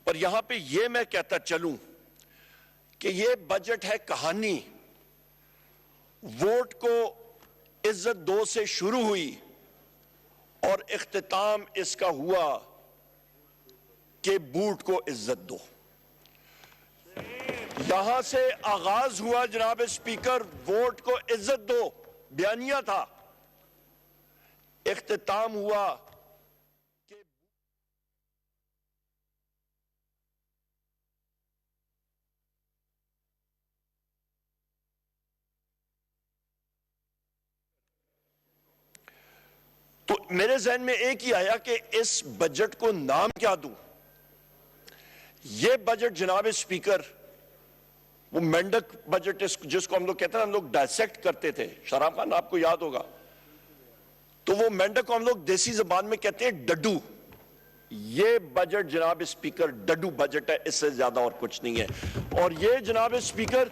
پر یہاں پہ یہ میں کہتا چلوں کہ یہ بجٹ ہے کہانی. ووٹ کو عزت دو سے شروع ہوئی اور اختتام اس کا ہوا کہ بوٹ کو عزت دو. یہاں سے آغاز ہوا جناب اسپیکر ووٹ کو عزت دو بیانیہ تھا. اختتام ہوا کہ تو میرے ذہن میں ایک ہی آیا کہ اس بجٹ کو نام کیا دوں. یہ بجٹ جناب اسپیکر وہ مینڈک بجٹ جس کو ہم لوگ کہتے ہیں ہم لوگ ڈائسیکٹ کرتے تھے، شراب خان آپ کو یاد ہوگا، تو وہ مینڈک کو ہم لوگ دیسی زبان میں کہتے ہیں ڈڈو. یہ بجٹ جناب اسپیکر ڈڈو بجٹ ہے، اس سے زیادہ اور کچھ نہیں ہے. اور یہ جناب اسپیکر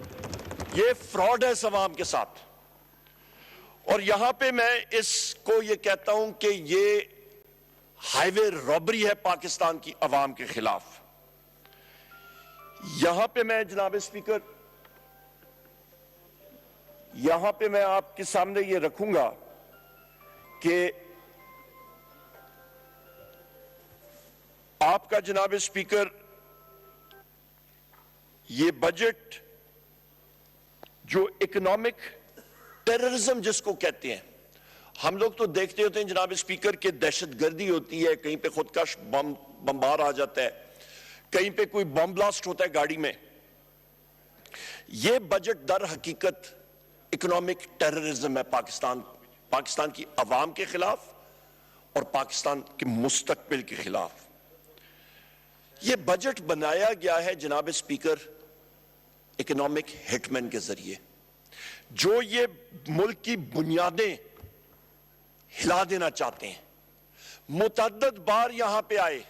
یہ فراڈ ہے عوام کے ساتھ. اور یہاں پہ میں اس کو یہ کہتا ہوں کہ یہ ہائی وے رابری ہے پاکستان کی عوام کے خلاف. یہاں پہ میں جناب اسپیکر یہاں پہ میں آپ کے سامنے یہ رکھوں گا کہ آپ کا جناب اسپیکر یہ بجٹ جو اکنامک ٹیررزم جس کو کہتے ہیں، ہم لوگ تو دیکھتے ہوتے ہیں جناب اسپیکر کہ دہشت گردی ہوتی ہے، کہیں پہ خودکش بمبار آ جاتا ہے، کہیں پہ کوئی بم بلاسٹ ہوتا ہے گاڑی میں. یہ بجٹ در حقیقت اکنامک ٹیررزم ہے پاکستان کی عوام کے خلاف اور پاکستان کے مستقبل کے خلاف. یہ بجٹ بنایا گیا ہے جناب اسپیکر اکنامک ہٹ مین کے ذریعے، جو یہ ملک کی بنیادیں ہلا دینا چاہتے ہیں. متعدد بار یہاں پہ آئے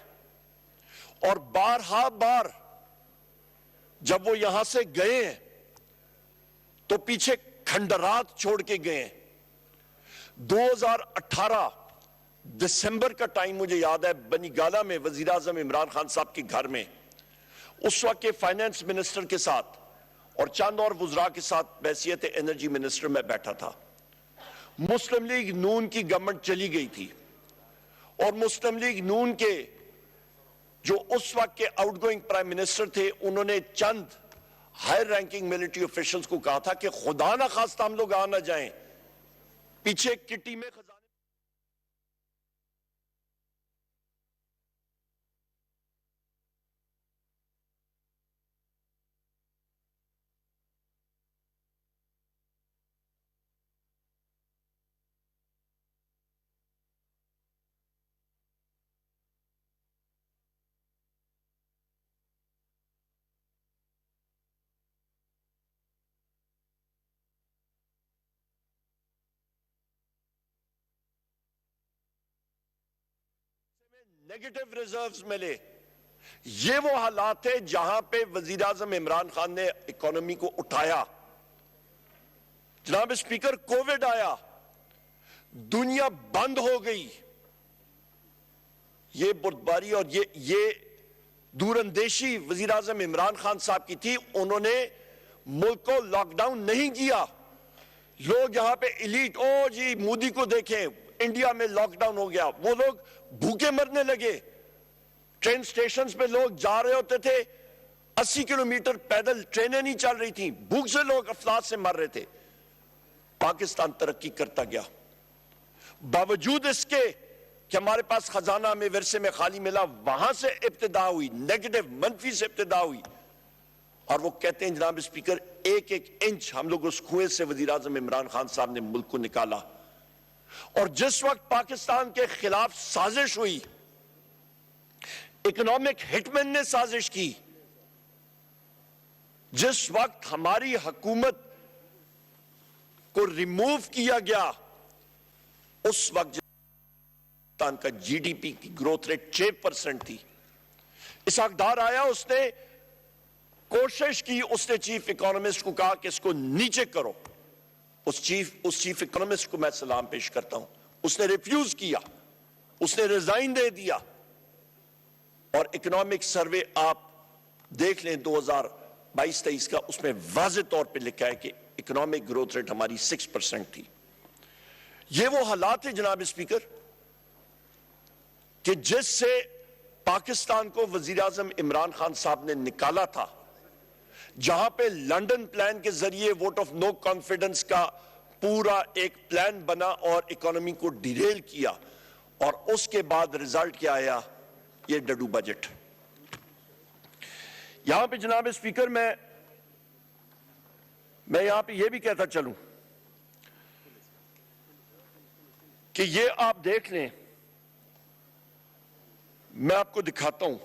اور بار جب وہ یہاں سے گئے ہیں تو پیچھے کھنڈرات چھوڑ کے گئے ہیں. 2018 دسمبر کا ٹائم مجھے یاد ہے، بنی گالہ میں وزیر اعظم عمران خان صاحب کے گھر میں اس وقت کے فائنانس منسٹر کے ساتھ اور چند اور وزراء کے ساتھ بحیثیت انرجی منسٹر میں بیٹھا تھا. مسلم لیگ نون کی گورنمنٹ چلی گئی تھی اور مسلم لیگ نون کے جو اس وقت کے آؤٹ گوئنگ پرائم منسٹر تھے انہوں نے چند ہائر رینکنگ ملٹری آفیشلز کو کہا تھا کہ خدا نہ خواستہ ہم لوگ آ نہ جائیں پیچھے کٹی میں خزانے. نیگیٹو ریزروز ملے. یہ وہ حالات ہے جہاں پہ وزیر اعظم عمران خان نے اکانومی کو اٹھایا. جناب اسپیکر کووڈ آیا، دنیا بند ہو گئی. یہ بردباری اور یہ دور اندیشی وزیر اعظم عمران خان صاحب کی تھی. انہوں نے ملک کو لاک ڈاؤن نہیں کیا. لوگ یہاں پہ ایلیٹ او جی مودی کو دیکھیں انڈیا میں لاک ڈاؤن ہو گیا، وہ لوگ بھوکے مرنے لگے. ٹرین سٹیشنز پہ لوگ جا رہے ہوتے تھے 80 کلومیٹر پیدل، ٹرینیں نہیں چل رہی تھیں، بھوک سے لوگ افلاس سے مر رہے تھے. پاکستان ترقی کرتا گیا باوجود اس کے کہ ہمارے پاس خزانہ میں ورثے میں خالی ملا. وہاں سے ابتدا ہوئی، نیگیٹو منفی سے ابتدا ہوئی. اور وہ کہتے ہیں جناب اسپیکر ایک ایک انچ ہم لوگ اس کنویں سے وزیر اعظم عمران خان صاحب نے ملک کو نکالا. اور جس وقت پاکستان کے خلاف سازش ہوئی، اکنامک ہٹ مین نے سازش کی، جس وقت ہماری حکومت کو ریموو کیا گیا، اس وقت پاکستان کا جی ڈی پی کی گروتھ ریٹ 6% تھی. اسحاق آیا، اس نے کوشش کی، اس نے چیف اکانومسٹ کو کہا کہ اس کو نیچے کرو. اس چیف اکانومسٹ کو میں سلام پیش کرتا ہوں. اس نے ریفیوز کیا، اس نے ریزائن دے دیا. اور اکنامک سروے آپ دیکھ لیں 2022-23 کا, اس میں واضح طور پہ لکھا ہے کہ اکنامک گروتھ ریٹ ہماری 6% تھی. یہ وہ حالات ہیں جناب اسپیکر کہ جس سے پاکستان کو وزیر اعظم عمران خان صاحب نے نکالا تھا, جہاں پہ لنڈن پلان کے ذریعے ووٹ آف نو کانفیڈنس کا پورا ایک پلان بنا اور اکانومی کو ڈیریل کیا, اور اس کے بعد ریزلٹ کیا آیا, یہ ڈڈو بجٹ. یہاں پہ جناب اسپیکر میں یہاں پہ یہ بھی کہتا چلوں کہ یہ آپ دیکھ لیں, میں آپ کو دکھاتا ہوں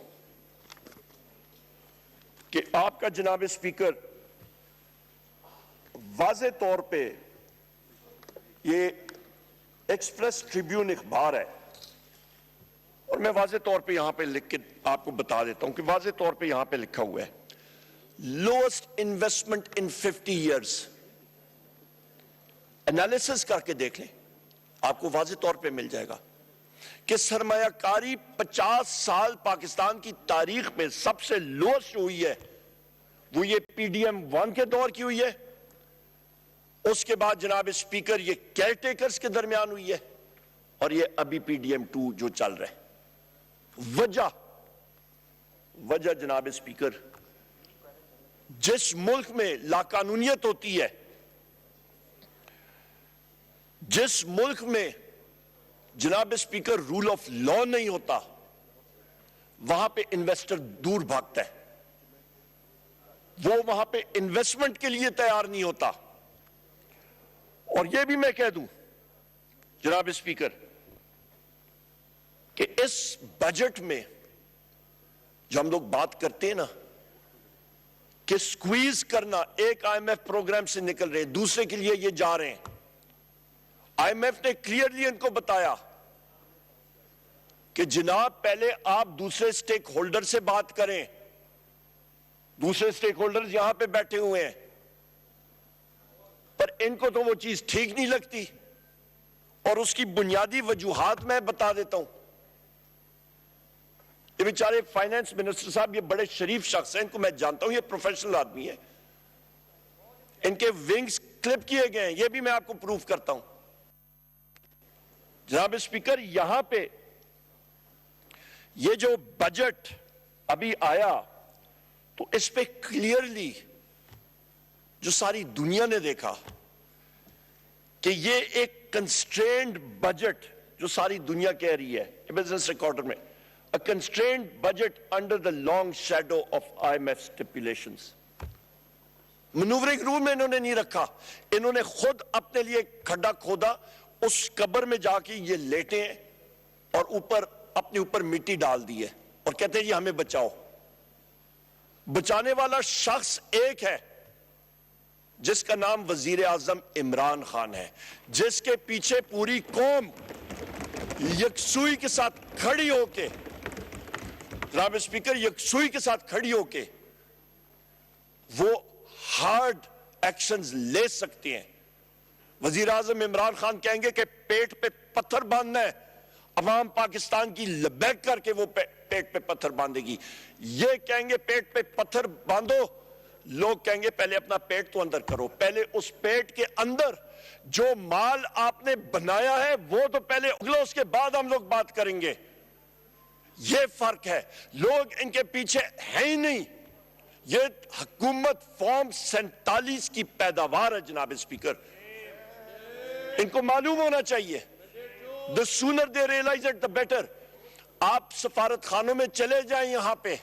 کہ آپ کا جناب اسپیکر واضح طور پہ یہ ایکسپریس ٹریبیون اخبار ہے, اور میں واضح طور پہ یہاں پہ لکھ کے آپ کو بتا دیتا ہوں کہ واضح طور پہ یہاں پہ لکھا ہوا ہے lost investment in 50 years. Analysis کر کے دیکھ لیں, آپ کو واضح طور پہ مل جائے گا کہ سرمایہ کاری 50 سال پاکستان کی تاریخ میں سب سے لوسٹ ہوئی ہے, وہ یہ پی ڈی ایم 1 کے دور کی ہوئی ہے. اس کے بعد جناب اسپیکر یہ کیئر ٹیکرز کے درمیان ہوئی ہے, اور یہ ابھی پی ڈی ایم 2 جو چل رہا ہے. وجہ جناب اسپیکر, جس ملک میں لاقانونیت ہوتی ہے, جس ملک میں جناب اسپیکر رول آف لا نہیں ہوتا, وہاں پہ انویسٹر دور بھاگتا ہے, وہ وہاں پہ انویسٹمنٹ کے لیے تیار نہیں ہوتا. اور یہ بھی میں کہہ دوں جناب اسپیکر کہ اس بجٹ میں جو ہم لوگ بات کرتے ہیں نا کہ سکویز کرنا, ایک آئی ایم ایف پروگرام سے نکل رہے ہیں, دوسرے کے لیے یہ جا رہے ہیں. آئی ایم ایف نے کلیئرلی ان کو بتایا کہ جناب پہلے آپ دوسرے سٹیک ہولڈر سے بات کریں, دوسرے سٹیک ہولڈرز یہاں پہ بیٹھے ہوئے ہیں, پر ان کو تو وہ چیز ٹھیک نہیں لگتی, اور اس کی بنیادی وجوہات میں بتا دیتا ہوں. یہ بیچارے فائنانس منسٹر صاحب یہ بڑے شریف شخص ہیں, ان کو میں جانتا ہوں, یہ پروفیشنل آدمی ہے, ان کے ونگز کلپ کیے گئے ہیں, یہ بھی میں آپ کو پروف کرتا ہوں. جناب اسپیکر یہاں پہ یہ جو بجٹ ابھی آیا تو اس پہ کلیئرلی جو ساری دنیا نے دیکھا کہ یہ ایک کنسٹرینڈ بجٹ, جو ساری دنیا کہہ رہی ہے بزنس ریکارڈر میں, a constrained budget under the long shadow of IMF stipulations. منورنگ روم میں انہوں نے نہیں رکھا, انہوں نے خود اپنے لیے کھڈا کھودا, اس قبر میں جا کے یہ لیٹے ہیں اور اوپر اپنے اوپر مٹی ڈال دی ہے اور کہتے ہیں یہ ہمیں بچاؤ. بچانے والا شخص ایک ہے جس کا نام وزیر اعظم عمران خان ہے, جس کے پیچھے پوری قوم یکسوئی کے ساتھ کھڑی ہو کے, جناب اسپیکر یکسوئی کے ساتھ کھڑی ہو کے وہ ہارڈ ایکشنز لے سکتے ہیں. وزیر اعظم عمران خان کہیں گے کہ پیٹ پہ پتھر باندھنا ہے, عوام پاکستان کی لبیک کر کے وہ پیٹ پہ پتھر باندھے گی. یہ کہیں گے پیٹ پہ پتھر باندھو, لوگ کہیں گے پہلے اپنا پیٹ تو اندر کرو, پہلے اس پیٹ کے اندر جو مال آپ نے بنایا ہے وہ تو پہلے اگلو, اس کے بعد ہم لوگ بات کریں گے. یہ فرق ہے, لوگ ان کے پیچھے ہیں ہی نہیں. یہ حکومت فارم 47 کی پیداوار ہے جناب اسپیکر, ان کو معلوم ہونا چاہیے. the sooner they realize it the better. آپ سفارت خانوں میں چلے جائیں, یہاں پہ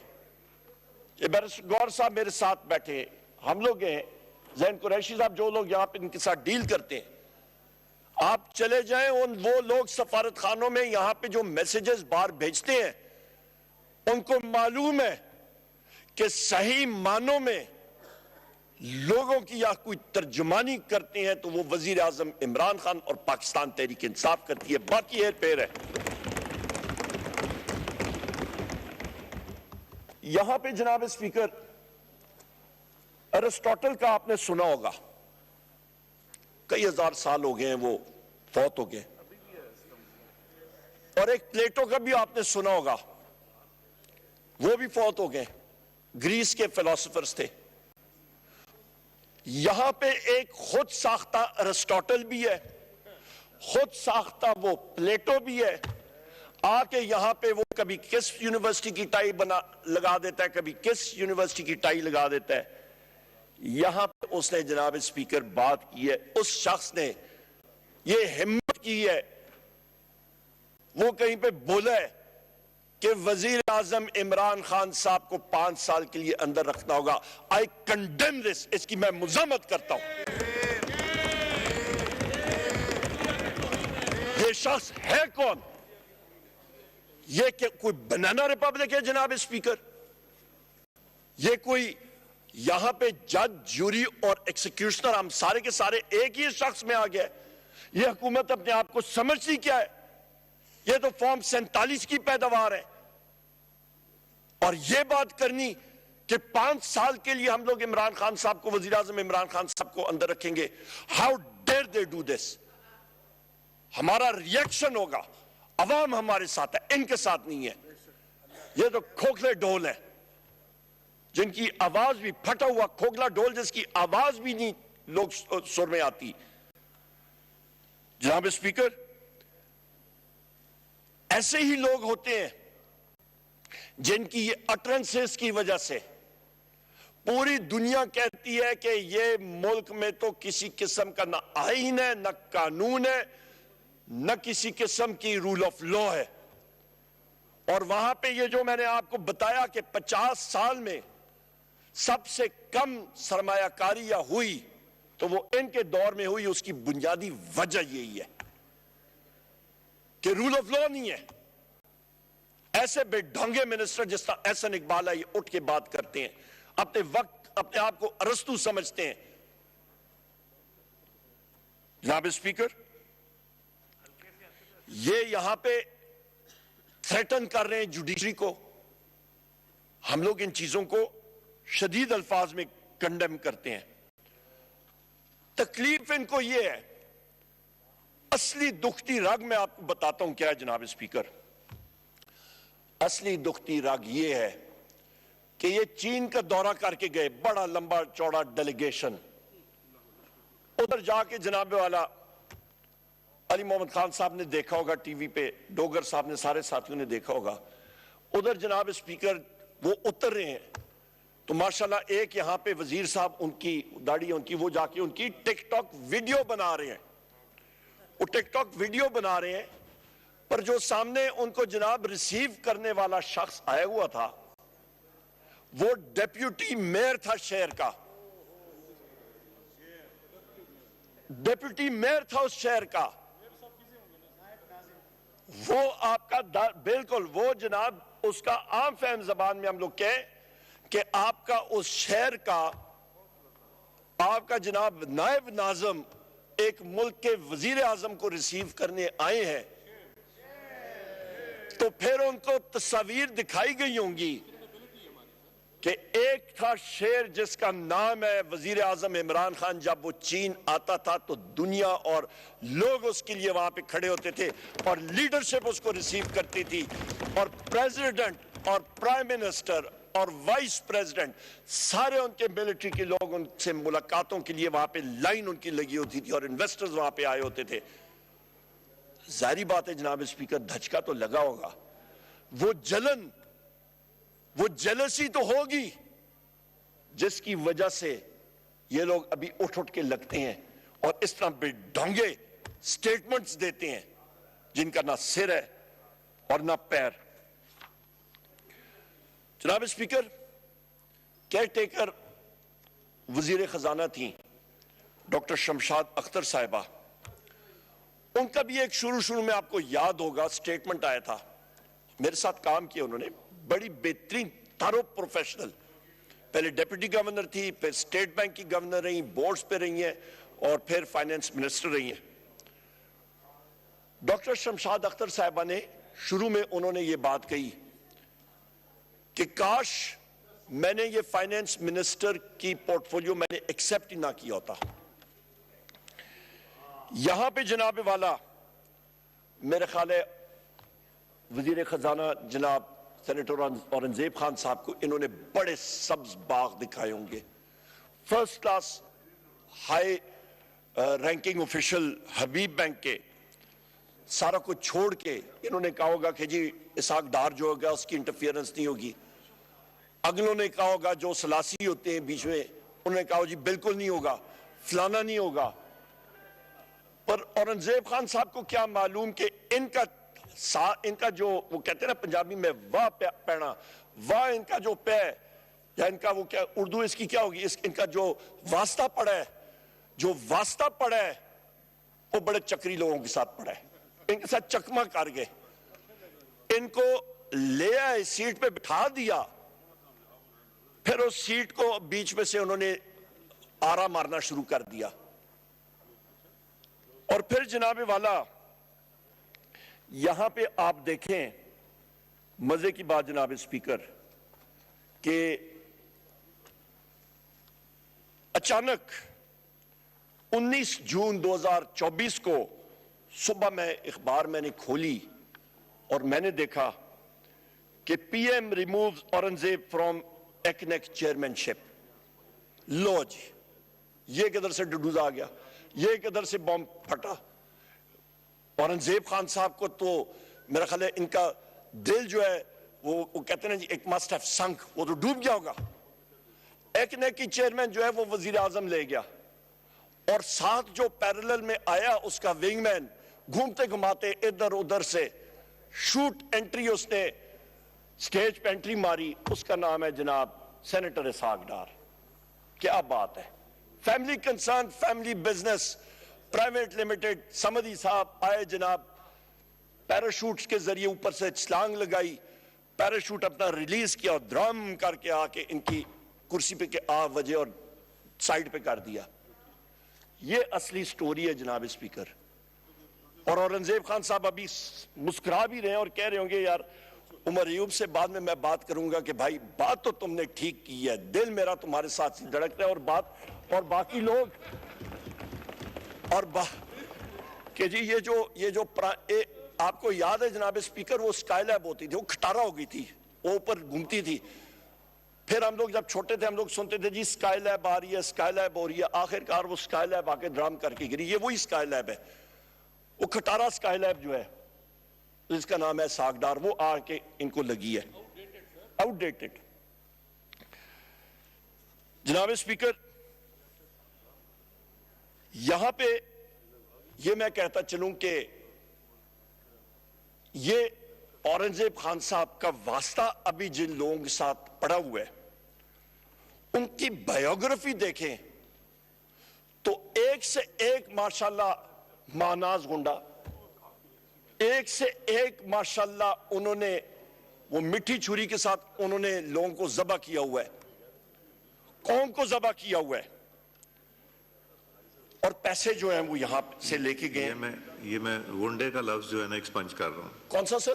یہ گور صاحب میرے ساتھ بیٹھے ہیں, ہم لوگ ہیں, زین قریشی صاحب, جو لوگ یہاں پہ ان کے ساتھ ڈیل کرتے ہیں, آپ چلے جائیں, وہ لوگ سفارت خانوں میں یہاں پہ جو میسیجز باہر بھیجتے ہیں, ان کو معلوم ہے کہ صحیح معنوں میں لوگوں کی یا کوئی ترجمانی کرتے ہیں تو وہ وزیر اعظم عمران خان اور پاکستان تحریک انصاف کرتی ہے, باقی ہے پیر ہے. یہاں پہ جناب اسپیکر ارسطاٹل کا آپ نے سنا ہوگا, کئی ہزار سال ہو گئے ہیں وہ فوت ہو گئے, اور ایک پلیٹو کا بھی آپ نے سنا ہوگا. وہ بھی فوت ہو گئے، گریس کے فلسفرز تھے. یہاں پہ ایک خود ساختہ ارسطاٹل بھی ہے، خود ساختہ وہ پلیٹو بھی ہے. آ کے یہاں پہ وہ کبھی کس یونیورسٹی کی ٹائی لگا دیتا ہے، کبھی کس یونیورسٹی کی ٹائی لگا دیتا ہے. یہاں پہ اس نے جناب اسپیکر بات کی ہے، اس شخص نے یہ ہمت کی ہے، وہ کہیں پہ بولا ہے کہ وزیر اعظم عمران خان صاحب کو 5 سال کے لیے اندر رکھنا ہوگا. I condemn this، اس کی میں مذمت کرتا ہوں. یہ شخص ہے کون؟ یہ کہ کوئی بنانا ریپبلک ہے جناب اسپیکر؟ یہ کوئی یہاں پہ جج، جوری اور ایکسیکیوشنر ہم سارے کے سارے ایک ہی شخص میں آ گیا ہے؟ یہ حکومت اپنے آپ کو سمجھتی کیا ہے؟ یہ تو فارم 47 کی پیداوار ہے. اور یہ بات کرنی کہ 5 سال کے لیے ہم لوگ عمران خان صاحب کو، وزیر اعظم عمران خان صاحب کو اندر رکھیں گے. How dare they do this. ہمارا ریئیکشن ہوگا، عوام ہمارے ساتھ ہے، ان کے ساتھ نہیں ہے. یہ تو کھوکھلے ڈھول ہیں جن کی آواز بھی پھٹا ہوا کھوکھلا ڈھول جس کی آواز بھی نہیں لوگ سر میں آتی. جناب اسپیکر، ایسے ہی لوگ ہوتے ہیں جن کی یہ اٹرنسز کی وجہ سے پوری دنیا کہتی ہے کہ یہ ملک میں تو کسی قسم کا نہ آئین ہے، نہ قانون ہے، نہ کسی قسم کی رول آف لا ہے. اور وہاں پہ یہ جو میں نے آپ کو بتایا کہ 50 سال میں سب سے کم سرمایہ کاری ہوئی تو وہ ان کے دور میں ہوئی. اس کی بنیادی وجہ یہی ہے کہ رول آف لا نہیں ہے. ایسے بے ڈھنگے منسٹر جس طرح احسن اقبال ہے، یہ اٹھ کے بات کرتے ہیں، اپنے وقت اپنے آپ کو ارسطو سمجھتے ہیں. جناب اسپیکر، یہ یہاں پہ تھریٹن کر رہے ہیں جوڈیشری کو. ہم لوگ ان چیزوں کو شدید الفاظ میں کنڈیم کرتے ہیں. تکلیف ان کو یہ ہے، اصلی دکھتی رگ میں آپ کو بتاتا ہوں کیا ہے جناب اسپیکر. اصلی دکھتی رگ یہ ہے کہ یہ چین کا دورہ کر کے گئے، بڑا لمبا چوڑا ڈیلیگیشن. ادھر جا کے جناب والا علی محمد خان صاحب نے دیکھا ہوگا ٹی وی پہ، ڈوگر صاحب نے، سارے ساتھیوں نے دیکھا ہوگا. ادھر جناب اسپیکر وہ اتر رہے ہیں تو ماشاءاللہ ایک یہاں پہ وزیر صاحب، ان کی داڑھی ان کی، وہ جا کے ان کی ٹک ٹاک ویڈیو بنا رہے ہیں. وہ ٹک ٹاک ویڈیو بنا رہے ہیں پر جو سامنے ان کو جناب ریسیو کرنے والا شخص آیا ہوا تھا وہ ڈیپیوٹی میئر تھا شہر کا. ڈیپیوٹی میئر تھا اس شہر کا. وہ آپ کا بالکل وہ جناب اس کا عام فہم زبان میں ہم لوگ کہیں کہ آپ کا اس شہر کا، آپ کا جناب نائب ناظم ایک ملک کے وزیر اعظم کو ریسیو کرنے آئے ہیں تو پھر ان کو تصاویر دکھائی گئی ہوں گی کہ ایک تھا شہر جس کا نام ہے وزیر اعظم عمران خان. جب وہ چین آتا تھا تو دنیا اور لوگ اس کے لیے وہاں پہ کھڑے ہوتے تھے اور لیڈرشپ اس کو ریسیو کرتی تھی، اور پریزیڈنٹ اور پرائم منسٹر اور وائس پریزیڈنٹ سارے ان کے ملٹری کے لوگ ان سے ملاقاتوں کے لیے وہاں پہ لائن ان کی لگی ہوتی تھی اور انویسٹرز وہاں پہ آئے ہوتے تھے. ظاہری بات ہے جناب اسپیکر، دھچکا تو لگا ہوگا. وہ جلن، وہ جیلسی تو ہوگی جس کی وجہ سے یہ لوگ ابھی اٹھ کے لگتے ہیں اور اس طرح بے ڈھونگے سٹیٹمنٹس دیتے ہیں جن کا نہ سر ہے اور نہ پیر. جناب اسپیکر، کیئر ٹیکر وزیر خزانہ تھیں ڈاکٹر شمشاد اختر صاحبہ. ان کا بھی ایک شروع میں آپ کو یاد ہوگا سٹیٹمنٹ آیا تھا. میرے ساتھ کام کیا انہوں نے، بڑی بہترین تھارو پروفیشنل. پہلے ڈیپٹی گورنر تھی، پھر اسٹیٹ بینک کی گورنر رہی، بورڈز پہ رہی ہیں اور پھر فائنانس منسٹر رہی ہیں. ڈاکٹر شمشاد اختر صاحبہ نے شروع میں انہوں نے یہ بات کہی کہ کاش میں نے یہ فائنانس منسٹر کی پورٹ فولیو میں نے ایکسپٹ ہی نہ کیا ہوتا. یہاں پہ جناب والا میرے خیال ہے وزیر خزانہ جناب سینیٹر اورنگزیب خان صاحب کو انہوں نے بڑے سبز باغ دکھائے ہوں گے. First class high ranking official Habib bank کے سارا کچھ چھوڑ کے انہوں نے کہا ہوگا کہ جی اسحاق ڈار جو ہوگا اس کی انٹرفیئرنس نہیں ہوگی. اگلوں نے کہا ہوگا جو سلاسی ہوتے ہیں بیچ میں انہوں نے کہا جی بالکل نہیں ہوگا, فلانا نہیں ہوگا. پر اورنگزیب خان صاحب کو کیا معلوم کہ ان کا جو وہ کہتے ہیں نا پنجابی میں واہ پینا, واہ ان کا جو پے یا ان کا وہ کیا اردو اس کی کیا ہوگی, ان کا جو واسطہ پڑا ہے, جو واسطہ پڑا ہے وہ بڑے چکری لوگوں کے ساتھ پڑا ہے. ان کے ساتھ چکما کر گئے, ان کو لے آئے سیٹ پہ بٹھا دیا, پھر اس سیٹ کو بیچ میں سے انہوں نے آرا مارنا شروع کر دیا. اور پھر جناب والا یہاں پہ آپ دیکھیں مزے کی بات جناب اسپیکر کہ اچانک 19 جون 2024 کو صبح میں اخبار میں نے کھولی اور میں نے دیکھا کہ پی ایم ریمووز اورنگزیب فرام ایکنیک چیئرمین-شپ. لو جی یہ کدھر سے ڈڈوزا آ گیا, یہ کدھر سے بم پھٹا. اورنگزیب خان صاحب کو تو میرا خیال ہے ان کا دل جو ہے وہ کہتے ہیں نا جی ایک مسٹ ہیو سنک, وہ تو ڈوب گیا ہوگا. ایکنیک کی چیئرمین جو ہے وہ وزیر اعظم لے گیا اور ساتھ جو پیرلل میں آیا اس کا ونگ مین گھومتے گھماتے ادھر ادھر سے شوٹ انٹری اس نے سٹیج پہ انٹری ماری, اس کا نام ہے جناب سینیٹر اسحاق ڈار. کیا بات ہے, family concern, family business private limited. سمدھی صاحب آئے جناب, پیراشوٹس کے ذریعے اوپر سے چھلانگ لگائی, پیراشوٹ اپنا ریلیز کیا اور درام کر کے آ کے ان کی کرسی پہ کے آ وجہ اور سائیڈ پہ کر دیا. یہ اصلی سٹوری ہے جناب اسپیکر. اور اورنگزیب خان صاحب ابھی مسکرا بھی رہے ہیں اور کہہ رہے ہوں گے یار عمر ایوب سے بعد میں بات کروں گا کہ بھائی بات تو تم نے ٹھیک کی ہے, دل میرا تمہارے ساتھ دھڑکتا ہے. اور باقی لوگ کہ جی یہ جو آپ کو یاد ہے جناب اسپیکر وہ اسکائی لیب ہوتی تھی, وہ کھٹارا ہو گئی تھی, وہ اوپر گھومتی تھی. پھر ہم لوگ جب چھوٹے تھے ہم لوگ سنتے تھے جی اسکائی لیب آ رہی ہے, اسکائی لیب ہو رہی ہے. آخر کار وہ اسکائی لیب آ کے ڈرام کر کے گری. یہ وہی اسکائی لیب ہے, وہ کھٹارا اسکائی لیب جو ہے جس کا نام ہے اسحاق ڈار, وہ آ کے ان کو لگی ہے. Out dated. جناب اسپیکر یہاں پہ یہ میں کہتا چلوں کہ یہ اورنگزیب خان صاحب کا واسطہ ابھی جن لوگوں کے ساتھ پڑا ہوا ہے ان کی بایوگرافی دیکھیں تو ایک سے ایک ماشاءاللہ ماناز گنڈا, ایک سے ایک ماشاءاللہ انہوں نے وہ مٹھی چھری کے ساتھ انہوں نے لوگوں کو ذبح کیا ہوا ہے, قوم کو ذبح کیا ہوا ہے. اور پیسے جو ہیں وہ یہاں سے لے کے گئے. یہ میں غنڈے کا لفظ جو ہے نا ایکسپنج کر رہا ہوں. کون سا سر؟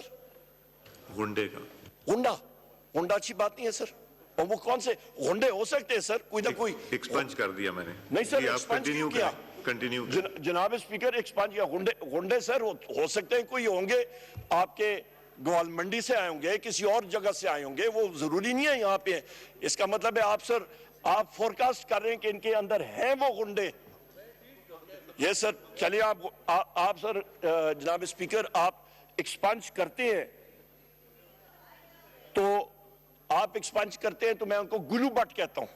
غنڈے کا. غنڈا اچھی بات نہیں ہے سر. اور وہ کون سے غنڈے ہو سکتے ہیں سر؟ کوئی نہ کوئی ایکسپنج کر دیا میں نے. نہیں سر ایکسپنج کیا کنٹینیو جناب اسپیکر, ایکسپنج کیا. غنڈے سر ہو سکتے ہیں کوئی ہوں گے آپ کے گوال منڈی سے آئے ہوں گے, کسی اور جگہ سے آئے ہوں گے, وہ ضروری نہیں ہے یہاں پہ. اس کا مطلب ہے آپ سر آپ فورکاسٹ کر رہے ہیں کہ ان کے اندر ہیں وہ غنڈے. یہ سر چلیے آپ سر جناب اسپیکر آپ ایکسپنج کرتے ہیں تو میں ان کو گلو بٹ کہتا ہوں.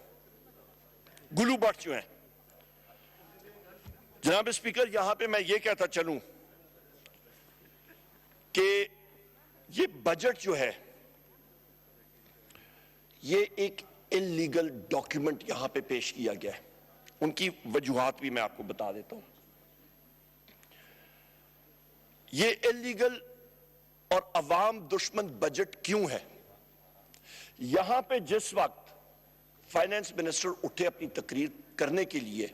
گلو بٹ جو ہیں جناب اسپیکر یہاں پہ میں یہ کہتا چلوں کہ یہ بجٹ جو ہے یہ ایک انلیگل ڈاکیومنٹ یہاں پہ پیش کیا گیا ہے. ان کی وجوہات بھی میں آپ کو بتا دیتا ہوں. یہ انلیگل اور عوام دشمن بجٹ کیوں ہے؟ یہاں پہ جس وقت فائنانس منسٹر اٹھے اپنی تقریر کرنے کے لیے,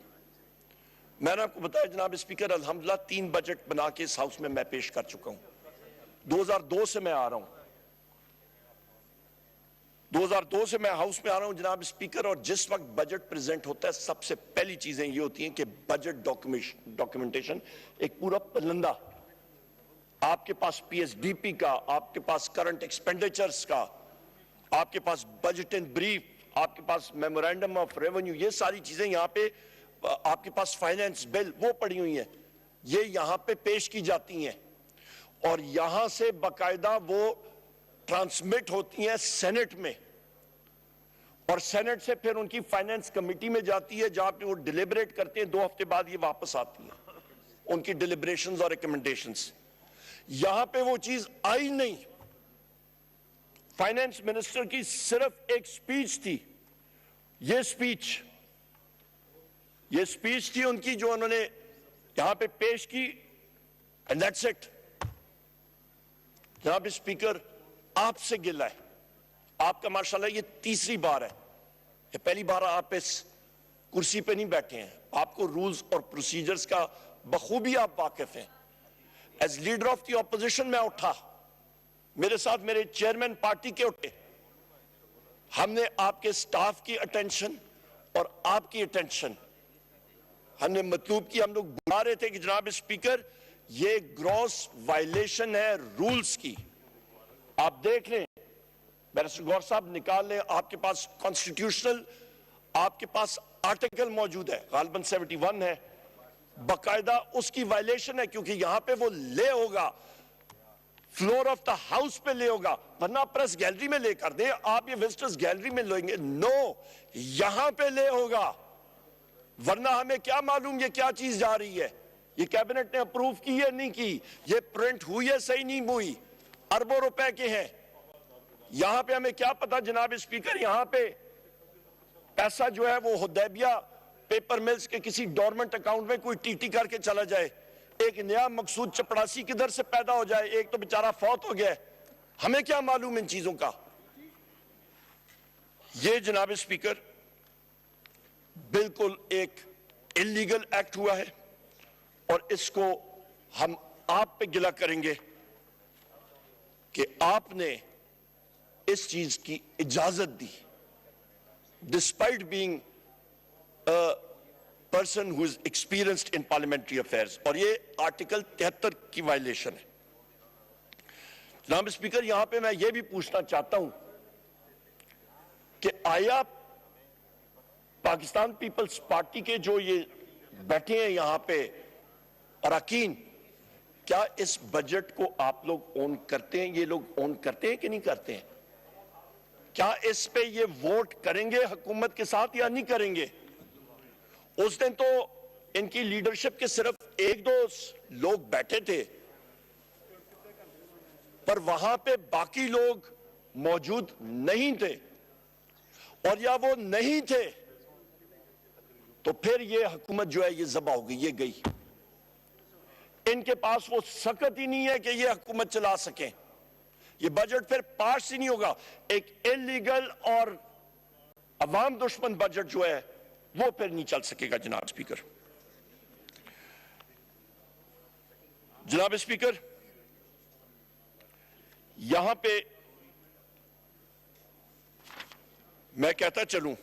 میں نے آپ کو بتایا جناب اسپیکر الحمدللہ 3 بجٹ بنا کے اس ہاؤس میں پیش کر چکا ہوں. 2002 سے میں آ رہا ہوں, 2002 سے میں ہاؤس میں آ رہا ہوں جناب اسپیکر. اور جس وقت بجٹ پریزنٹ ہوتا ہے سب سے پہلی چیزیں یہ ہوتی ہیں کہ بجٹ ڈاکیومنٹیشن ایک پورا پلندہ آپ کے پاس پی ایس ڈی پی کا، آپ کے پاس کرنٹ ایکسپینڈیچرز کا، آپ کے پاس بجٹ اینڈ بریف، آپ کے پاس میمورینڈم آف ریونیو، یہ ساری چیزیں یہاں پہ، آپ کے پاس فائنینس بل وہ پڑی ہوئی ہیں، یہ یہاں پہ پیش کی جاتی ہیں اور یہاں سے باقاعدہ وہ ٹرانسمٹ ہوتی ہیں سینٹ میں، اور سینٹ سے پھر ان کی فائنینس کمیٹی میں جاتی ہے جہاں پہ وہ ڈیلیبریٹ کرتے ہیں، 2 ہفتے بعد یہ واپس آتی ہیں ان کی ڈیلیبریشنز اور ریکمنڈیشنز۔ یہاں پہ وہ چیز آئی نہیں، فائنینس منسٹر کی صرف ایک سپیچ تھی، یہ سپیچ تھی ان کی جو انہوں نے یہاں پہ پیش کی، and that's it۔ جناب اسپیکر، آپ سے گلہ ہے، آپ کا ماشاءاللہ یہ تیسری بار ہے، یہ پہلی بار آپ اس کرسی پہ نہیں بیٹھے ہیں، آپ کو رولز اور پروسیجرز کا بخوبی آپ واقف ہیں۔ As leader of the opposition میں اٹھا، میرے ساتھ میرے چیئرمین پارٹی کے اٹھے، ہم نے آپ کے سٹاف کی اٹینشن اور آپ کی اٹینشن ہم نے مطلوب کی، ہم لوگ بلا رہے تھے کہ جناب اسپیکر یہ گروس وائلیشن ہے رولز کی، آپ دیکھ لیں، بیرسٹر غور صاحب نکال لیں، آپ کے پاس کانسٹیٹیوشنل آپ کے پاس آرٹیکل موجود ہے، غالباً 71 ہے، باقاعدہ اس کی وائلیشن ہے، کیونکہ یہاں پہ وہ لے ہوگا، فلور آف دا ہاؤس پہ لے ہوگا، ورنہ پریس گیلری میں لے کر دیں، آپ یہ وزٹرز گیلری میں لیں گے، نو، یہاں پہ لے ہوگا، ورنہ ہمیں کیا معلوم یہ کیا چیز جا رہی ہے، یہ کیبنٹ نے اپروو کی ہے نہیں کی، یہ پرنٹ ہوئی ہے صحیح نہیں ہوئی، اربوں روپے کے ہیں، یہاں پہ ہمیں کیا پتا جناب اسپیکر، یہاں پہ پیسہ جو ہے وہ حدیبیہ پیپر ملز کے کسی ڈورمنٹ اکاؤنٹ میں کوئی ٹی ٹی کر کے چلا جائے، ایک نیا مقصود چپڑاسی کدھر سے پیدا ہو جائے، ایک تو بیچارہ فوت ہو گیا ہے، ہمیں کیا معلوم ان چیزوں کا۔ یہ جناب اسپیکر بالکل ایک اللیگل ایکٹ ہوا ہے اور اس کو ہم آپ پہ گلہ کریں گے کہ آپ نے اس چیز کی اجازت دی despite being person who is experienced in parliamentary affairs، اور یہ آرٹیکل 73 کی وائلیشن ہے۔ جناب اسپیکر، یہاں پہ میں یہ بھی پوچھنا چاہتا ہوں کہ آیا پاکستان پیپلز پارٹی کے جو یہ بیٹھے ہیں یہاں پہ اراکین، کیا اس بجٹ کو آپ لوگ اون کرتے ہیں، یہ لوگ اون کرتے ہیں کہ نہیں کرتے ہیں؟ کیا اس پہ یہ ووٹ کریں گے حکومت کے ساتھ یا نہیں کریں گے؟ اس دن تو ان کی لیڈرشپ کے صرف 1-2 لوگ بیٹھے تھے، پر وہاں پہ باقی لوگ موجود نہیں تھے، اور یا وہ نہیں تھے تو پھر یہ حکومت جو ہے یہ ذبح ہو گئی، یہ گئی۔ ان کے پاس وہ سکت ہی نہیں ہے کہ یہ حکومت چلا سکیں، یہ بجٹ پھر پاس ہی نہیں ہوگا، ایک انلیگل اور عوام دشمن بجٹ جو ہے وہ پھر نہیں چل سکے گا۔ جناب اسپیکر، جناب اسپیکر، یہاں پہ میں کہتا چلوں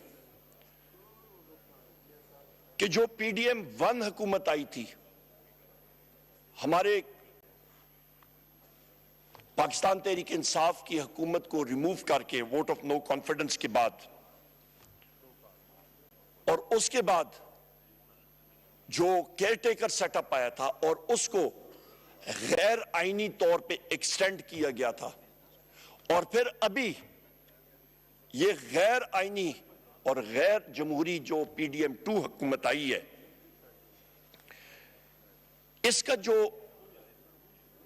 کہ جو پی ڈی ایم 1 حکومت آئی تھی، ہمارے پاکستان تحریک انصاف کی حکومت کو ریموو کر کے ووٹ آف نو کانفیڈنس کے بعد، اور اس کے بعد جو کیئر ٹیکر سیٹ اپ آیا تھا اور اس کو غیر آئینی طور پہ ایکسٹینڈ کیا گیا تھا، اور پھر ابھی یہ غیر آئینی اور غیر جمہوری جو پی ڈی ایم 2 حکومت آئی ہے، اس کا جو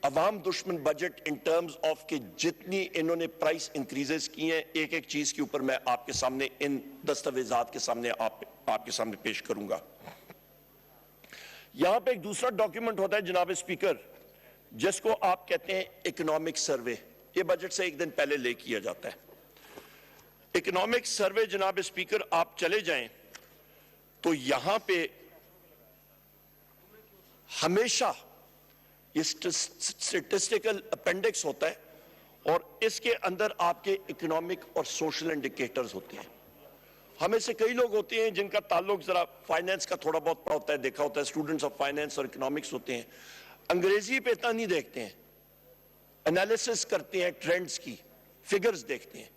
عوام دشمن بجٹ ان ٹرمز آف کہ جتنی انہوں نے پرائس انکریزز کی ہیں، ایک ایک چیز کے اوپر میں آپ کے سامنے ان دستاویزات کے سامنے آپ کے سامنے پیش کروں گا۔ یہاں پہ ایک دوسرا ڈاکیومنٹ ہوتا ہے جناب اسپیکر، جس کو آپ کہتے ہیں اکنامک سروے، یہ بجٹ سے 1 دن پہلے لے کیا جاتا ہے۔ اکنامک سروے جناب اسپیکر آپ چلے جائیں تو یہاں پہ ہمیشہ یہ سٹیٹسٹیکل اپینڈکس ہوتا ہے اور اس کے اندر آپ کے اکنامک اور سوشل انڈیکیٹرز ہوتے ہیں۔ ہمیں سے کئی لوگ ہوتے ہیں جن کا تعلق ذرا فائنینس کا تھوڑا بہت پڑا ہوتا ہے، دیکھا ہوتا ہے، اسٹوڈنٹس آف فائنینس اور اکنامکس ہوتے ہیں، انگریزی پہ اتنا نہیں دیکھتے ہیں، انالیسس کرتے ہیں ٹرینڈز کی, فگرز دیکھتے ہیں.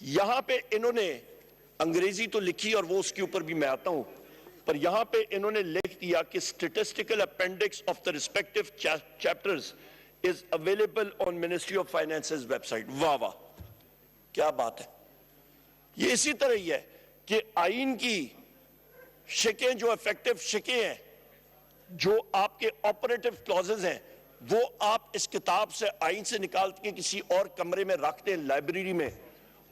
یہاں پہ انہوں نے انگریزی تو لکھی اور وہ اس کے اوپر بھی میں آتا ہوں, پر یہاں پہ انہوں نے لکھ دیا کہ statistical appendix of the respective chapters is available on ministry of finances website. واہ واہ, کیا بات ہے. یہ اسی طرح ہی ہے کہ آئین کی شکیں جو افیکٹو شکیں ہیں, جو آپ کے آپریٹو کلوزز ہیں, وہ آپ اس کتاب سے آئین سے نکال کے کسی اور کمرے میں رکھتے ہیں لائبریری میں,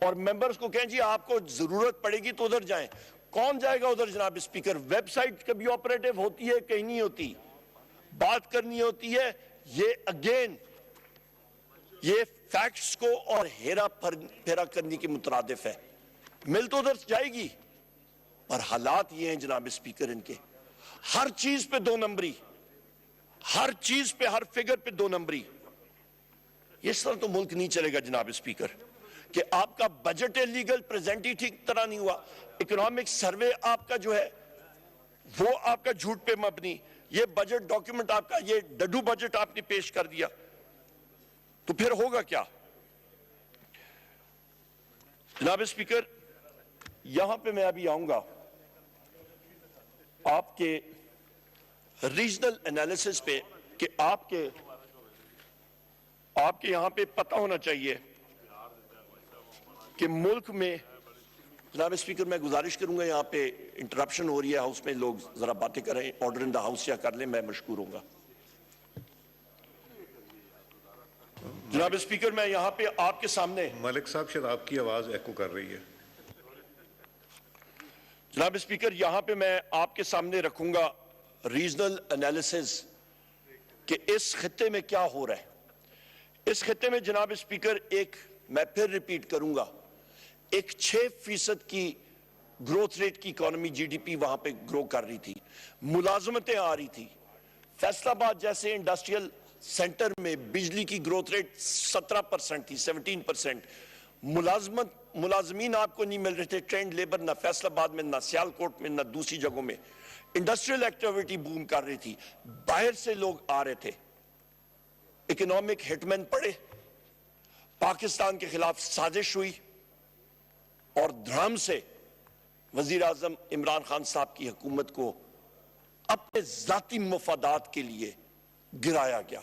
اور ممبرز کو کہیں جی آپ کو ضرورت پڑے گی تو ادھر جائیں. کون جائے گا ادھر جناب اسپیکر؟ ویب سائٹ کبھی آپریٹو ہوتی ہے, کہیں نہیں ہوتی. بات کرنی ہوتی ہے, یہ اگین یہ فیکٹس کو اور ہیرا پھیرا کرنے کے مترادف ہے. مل تو ادھر جائے گی, پر حالات یہ ہیں جناب اسپیکر ان کے, ہر چیز پہ 2 نمبری, ہر چیز پہ, ہر فگر پہ 2 نمبری. اس طرح تو ملک نہیں چلے گا جناب اسپیکر, کہ آپ کا بجٹ لیگل پریزنٹ ہی ٹھیک طرح نہیں ہوا, اکنامک سروے آپ کا جو ہے وہ آپ کا جھوٹ پہ مبنی, یہ بجٹ ڈاکیومنٹ آپ کا یہ ڈڈو بجٹ آپ نے پیش کر دیا, تو پھر ہوگا کیا جناب اسپیکر؟ یہاں پہ میں ابھی آؤں گا آپ کے ریجنل انالیسس پہ, کہ آپ کے یہاں پہ پتہ ہونا چاہیے کہ ملک میں, جناب اسپیکر میں گزارش کروں گا, یہاں پہ انٹرپشن ہو رہی ہے ہاؤس میں, لوگ ذرا باتیں کریں, آرڈر ان دا ہاؤس یا کر لیں, میں مشکور ہوں گا. جناب اسپیکر میں یہاں پہ آپ کے سامنے, ملک صاحب شاید آپ کی آواز ایکو کر رہی ہے. جناب اسپیکر یہاں پہ میں آپ کے سامنے رکھوں گا ریجنل انالیسز کہ اس خطے میں کیا ہو رہا ہے. اس خطے میں جناب اسپیکر ایک, میں پھر ریپیٹ کروں گا, ایک 6% کی گروتھ ریٹ کی اکانومی, جی ڈی پی وہاں پہ گرو کر رہی تھی, ملازمتیں آ رہی تھی. فیصل آباد جیسے انڈسٹریل سینٹر میں بجلی کی گروتھ ریٹ 17% تھی, 17%. ملازمین آپ کو نہیں مل رہے تھے, ٹرینڈ لیبر نہ فیصل آباد میں, نہ سیالکوٹ میں, نہ دوسری جگہوں میں. انڈسٹریل ایکٹیویٹی بوم کر رہی تھی, باہر سے لوگ آ رہے تھے. اکنامک ہٹ مین پڑے, پاکستان کے خلاف سازش ہوئی, اور دھڑام سے وزیر اعظم عمران خان صاحب کی حکومت کو اپنے ذاتی مفادات کے لیے گرایا گیا.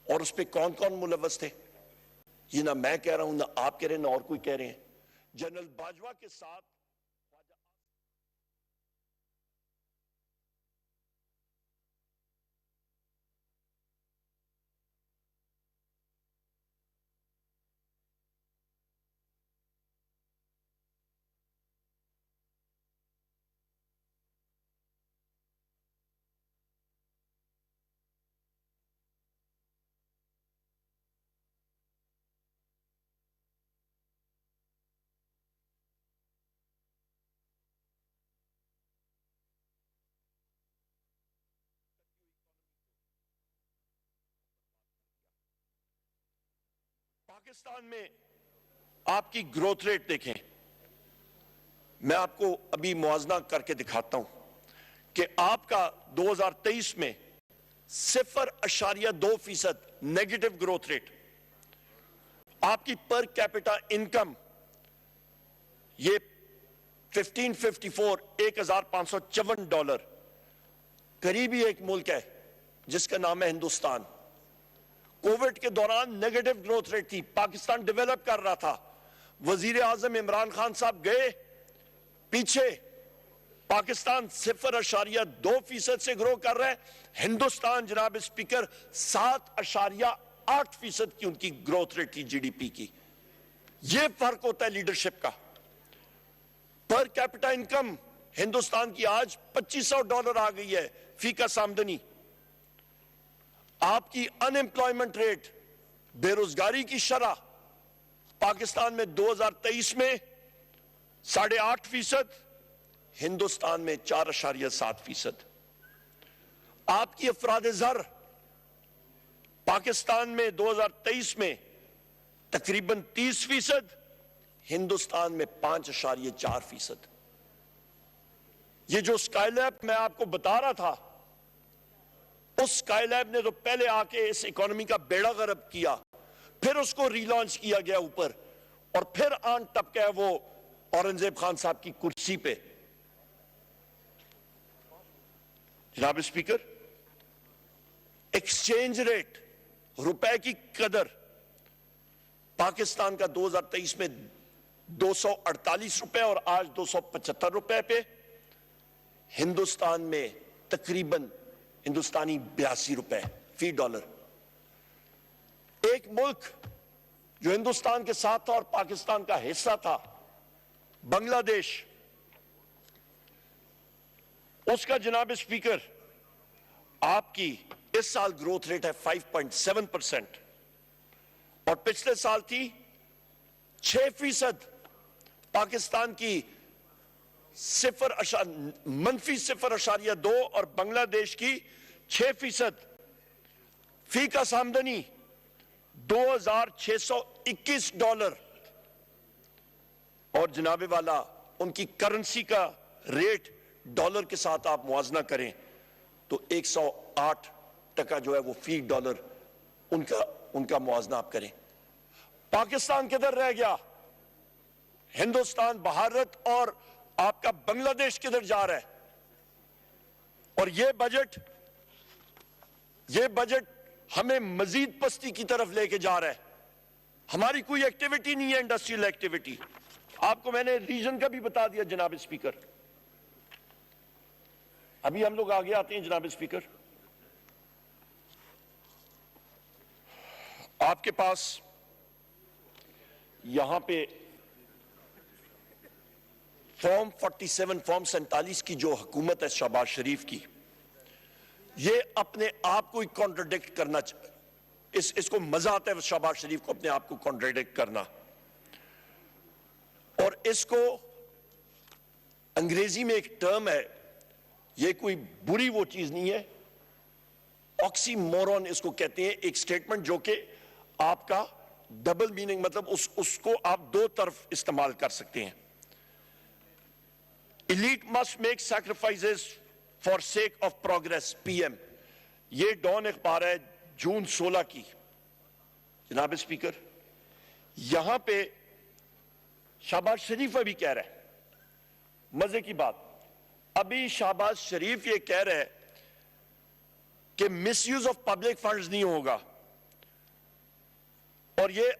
اور اس پہ کون کون ملوث تھے یہ نہ میں کہہ رہا ہوں, نہ آپ کہہ رہے ہیں, نہ اور کوئی کہہ رہے ہیں. جنرل باجوہ کے ساتھ پاکستان میں آپ کی گروتھ ریٹ دیکھیں, میں آپ کو ابھی موازنہ کر کے دکھاتا ہوں کہ آپ کا 2023 میں 0.2% نیگیٹو گروتھ ریٹ. آپ کی پر کیپٹا انکم یہ 1554 $1,554, قریبی ایک ملک ہے جس کا نام ہے ہندوستان. کووڈ کے دوران نیگیٹو گروتھ ریٹ تھی, پاکستان ڈیولپ کر رہا تھا, وزیر اعظم عمران خان صاحب گئے پیچھے, پاکستان 0.2% سے گرو کر رہا ہے, ہندوستان جناب اسپیکر 7.8% کی ان کی گروتھ ریٹ تھی جی ڈی پی کی. یہ فرق ہوتا ہے لیڈرشپ کا. پر کیپٹا انکم ہندوستان کی آج $2,500 آ گئی ہے فی کس آمدنی. آپ کی ان ایمپلائمنٹ ریٹ, بے روزگاری کی شرح پاکستان میں 2023 میں 8.5%, ہندوستان میں 4.7%. آپ کی افراد زر پاکستان میں 2023 میں تقریباً 30%, ہندوستان میں 5.4%. یہ جو اسکائی لیب میں آپ کو بتا رہا تھا اس اسکائی لیب نے تو پہلے آ کے اس اکانومی کا بیڑا غرق کیا, پھر اس کو ری لانچ کیا گیا اوپر, اور پھر آن ٹپکا ہے وہ اورنگزیب خان صاحب کی کرسی پہ. جناب اسپیکر, ایکسچینج ریٹ, روپے کی قدر پاکستان کا 2023 میں 248 روپے اور آج 275 روپے پہ, ہندوستان میں تقریباً ہندوستانی 82 روپے فی ڈالر. ایک ملک جو ہندوستان کے ساتھ تھا اور پاکستان کا حصہ تھا, بنگلہ دیش, اس کا جناب اسپیکر آپ کی اس سال گروتھ ریٹ ہے 5.7% اور پچھلے سال تھی 6%. پاکستان کی -0.2 اور بنگلہ دیش کی 6%. فی کا آمدنی $2,621 اور جناب والا ان کی کرنسی کا ریٹ ڈالر کے ساتھ آپ موازنہ کریں تو 108% جو ہے وہ فی ڈالر ان کا موازنہ آپ کریں. پاکستان کدھر رہ گیا؟ ہندوستان, بھارت اور آپ کا بنگلہ دیش کدھر جا رہا ہے؟ اور یہ بجٹ ہمیں مزید پستی کی طرف لے کے جا رہا ہے. ہماری کوئی ایکٹیویٹی نہیں ہے انڈسٹریل ایکٹیویٹی. آپ کو میں نے ریجن کا بھی بتا دیا جناب اسپیکر. ابھی ہم لوگ آگے آتے ہیں جناب اسپیکر. آپ کے پاس یہاں پہ فارم 47 فارم 47 کی جو حکومت ہے شہباز شریف کی, یہ اپنے آپ کو ہی کانٹرڈکٹ کرنا, اس کو مزہ آتا ہے شہباز شریف کو اپنے آپ کو کانٹرڈکٹ کرنا. اور اس کو انگریزی میں ایک ٹرم ہے, یہ کوئی بری وہ چیز نہیں ہے, آکسی مورون اس کو کہتے ہیں, ایک سٹیٹمنٹ جو کہ آپ کا ڈبل میننگ, مطلب اس کو آپ دو طرف استعمال کر سکتے ہیں. Elite must make sacrifices for sake of progress, PM. یہ ڈان اخبار ہے جون 16 کی. جناب اسپیکر, یہاں پہ شہباز شریف ابھی کہہ رہے ہیں, مزے کی بات, ابھی شہباز شریف یہ کہہ رہے ہیں کہ مس یوز آف پبلک فنڈز نہیں ہوگا اور یہ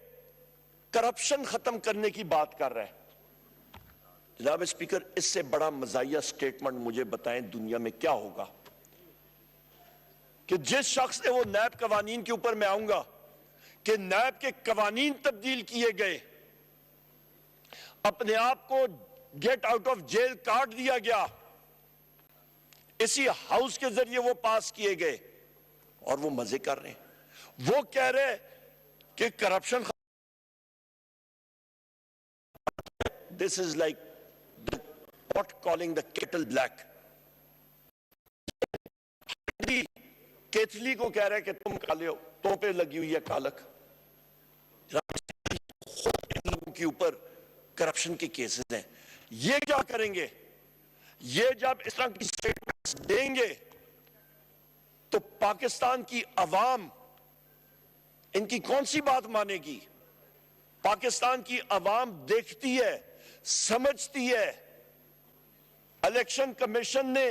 کرپشن ختم کرنے کی بات کر رہے ہیں. جناب اسپیکر, اس سے بڑا مزاحیہ سٹیٹمنٹ مجھے بتائیں دنیا میں کیا ہوگا کہ جس شخص نے وہ نیب قوانین کے اوپر, میں آؤں گا کہ نیب کے قوانین تبدیل کیے گئے, اپنے آپ کو get out of jail card دیا گیا, اسی ہاؤس کے ذریعے وہ پاس کیے گئے, اور وہ مزے کر رہے ہیں. وہ کہہ رہے کہ corruption, this is like pot calling the kettle black. کیتلی کو کہہ رہے کہ تم کالے ہو, تو پہ لگی ہوئی ہے کالک. لوگوں کے اوپر کرپشن کے کیسز ہیں. یہ کیا کریں گے؟ یہ جب اس طرح کی سٹیٹمنٹس دیں گے تو پاکستان کی عوام ان کی کون سی بات مانے گی؟ پاکستان کی عوام دیکھتی ہے, سمجھتی ہے, الیکشن کمیشن نے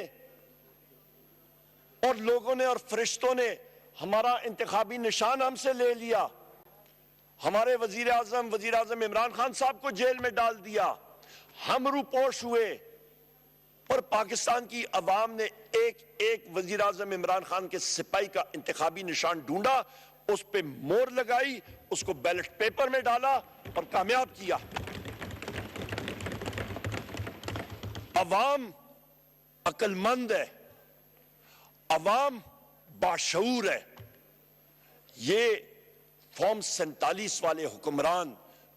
اور لوگوں نے اور فرشتوں نے ہمارا انتخابی نشان ہم سے لے لیا, ہمارے وزیر اعظم عمران خان صاحب کو جیل میں ڈال دیا, ہم روپوش ہوئے, اور پاکستان کی عوام نے ایک وزیر اعظم عمران خان کے سپاہی کا انتخابی نشان ڈھونڈا, اس پہ مور لگائی, اس کو بیلٹ پیپر میں ڈالا اور کامیاب کیا. عوام عقل مند ہے, عوام باشعور ہے. یہ فارم 47 والے حکمران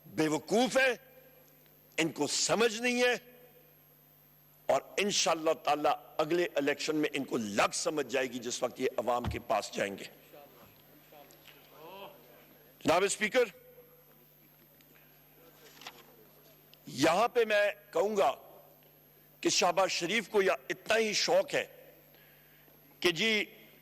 بے وقوف ہیں, ان کو سمجھ نہیں ہے, اور انشاءاللہ تعالی اگلے الیکشن میں ان کو لگ سمجھ جائے گی جس وقت یہ عوام کے پاس جائیں گے. جناب اسپیکر, یہاں پہ میں کہوں گا کہ شہباز شریف کو یا اتنا ہی شوق ہے کہ جی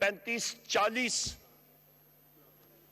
35-40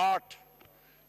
8,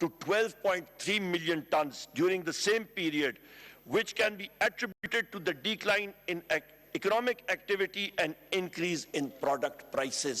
to 12.3 million tons during the same period, which can be attributed to the decline in economic activity and increase in product prices.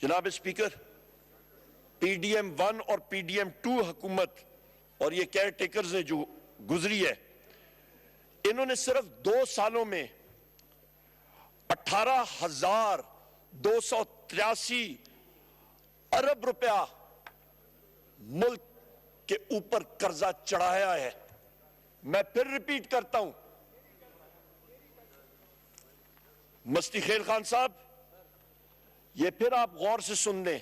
جناب اسپیکر پی ڈی ایم 1 اور پی ڈی ایم 2 حکومت اور یہ کیئر ٹیکرز نے جو گزری ہے، انہوں نے صرف 2 سالوں میں 18,283 ارب روپیہ ملک کے اوپر قرضہ چڑھایا ہے۔ میں پھر ریپیٹ کرتا ہوں، مستی خیل خان صاحب، یہ پھر آپ غور سے سن لیں،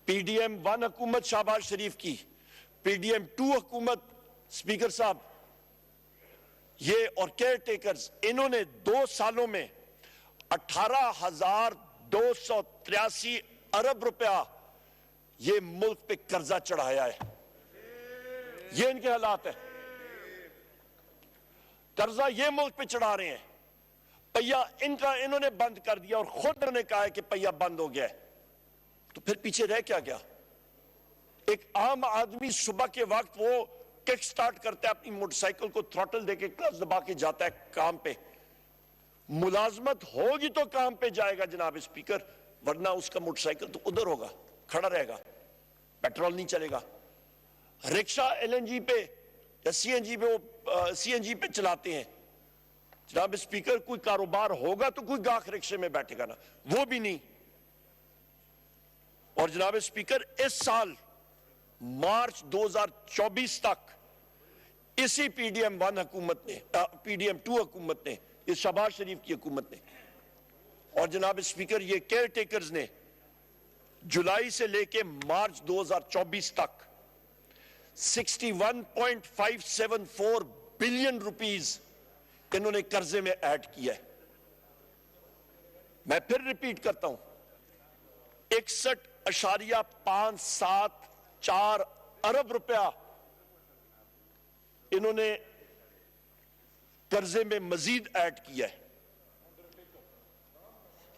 پی ڈی ایم 1 حکومت شہباز شریف کی، پی ڈی ایم 2 حکومت اسپیکر صاحب یہ اور کیئر ٹیکرز، انہوں نے 2 سالوں میں 18,283 ارب روپیہ یہ ملک پہ قرضہ چڑھایا ہے۔ یہ ان کے حالات ہیں، قرضہ یہ ملک پہ چڑھا رہے ہیں، پہیا انہوں نے بند کر دیا اور خود انہوں نے کہا ہے کہ پہیا بند ہو گیا ہے، تو پھر پیچھے رہ کیا گیا؟ ایک عام آدمی صبح کے وقت وہ کک سٹارٹ کرتا ہے اپنی موٹر سائیکل کو، تھروٹل دے کے کلچ دبا کے جاتا ہے کام پہ، ملازمت ہوگی تو کام پہ جائے گا جناب اسپیکر، ورنہ اس کا موٹر سائیکل تو ادھر ہوگا، کھڑا رہے گا، پیٹرول نہیں چلے گا۔ رکشہ ایل این جی پہ یا سی این جی پہ چلاتے ہیں جناب اسپیکر، کوئی کاروبار ہوگا تو کوئی گاہک رکشے میں بیٹھے گا نا، وہ بھی نہیں۔ اور جناب اسپیکر اس سال مارچ 2024 تک اسی پی ڈی ایم 1 حکومت نے، پی ڈی ایم 2 حکومت نے، یہ شہباز شریف کی حکومت نے، اور جناب اسپیکر یہ کیئر ٹیکرز نے جولائی سے لے کے مارچ 2024 تک 61.574 بلین روپیز انہوں نے قرضے میں ایڈ کیا ہے۔ میں پھر ریپیٹ کرتا ہوں، 61.574 ارب روپیہ انہوں نے قرضے میں مزید ایڈ کیا ہے۔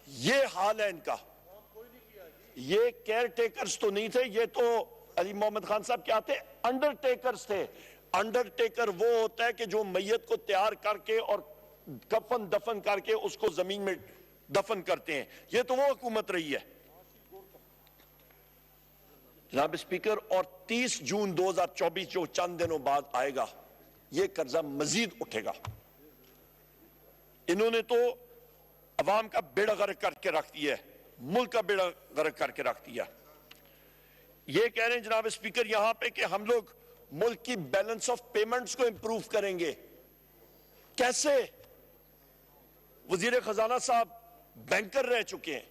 یہ حال ہے ان کا۔ یہ کیئر ٹیکرز تو نہیں تھے، یہ تو علی محمد خان صاحب کیا تھے؟ انڈر ٹیکرز تھے۔ انڈر ٹیکر وہ ہوتا ہے کہ جو میت کو تیار کر کے اور کفن دفن کر کے اس کو زمین میں دفن کرتے ہیں، یہ تو وہ حکومت رہی ہے جناب اسپیکر۔ اور 30 جون 2024 جو چند دنوں بعد آئے گا، یہ قرضہ مزید اٹھے گا۔ انہوں نے تو عوام کا بیڑا غرق کر کے رکھ دیا ہے، ملک کا بیڑا غرق کر کے رکھ دیا۔ یہ کہہ رہے ہیں جناب اسپیکر یہاں پہ کہ ہم لوگ ملک کی بیلنس آف پیمنٹس کو امپروو کریں گے۔ کیسے؟ وزیر خزانہ صاحب بینکر رہ چکے ہیں،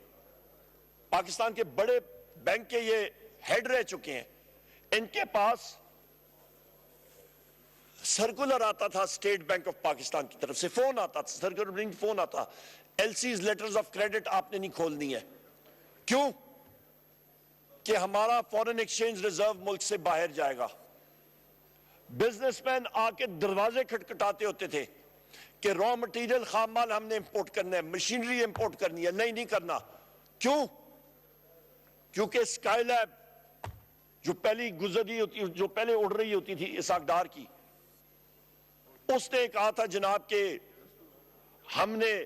پاکستان کے بڑے بینک کے یہ ہیڈ رہ چکے ہیں، ان کے پاس سرکولر آتا تھا اسٹیٹ بینک آف پاکستان کی طرف سے، فون آتا تھا، سرکولر فون آتا، L Cs letters of credit آپ نے نہیں کھولنی ہے۔ کیوں؟ کہ ہمارا فورن ایکسچینج ریزرو ملک سے باہر جائے گا۔ بزنس مین آ کے دروازے کھٹکھٹاتے ہوتے تھے کہ را مٹیریل خام مال ہم نے امپورٹ کرنا ہے، مشینری امپورٹ کرنی ہے، نہیں کرنا۔ کیوں؟ کیونکہ اسکائی لیب جو پہلے اڑ رہی ہوتی تھی اسحاق ڈار کی، اس نے کہا تھا جناب کہ ہم نے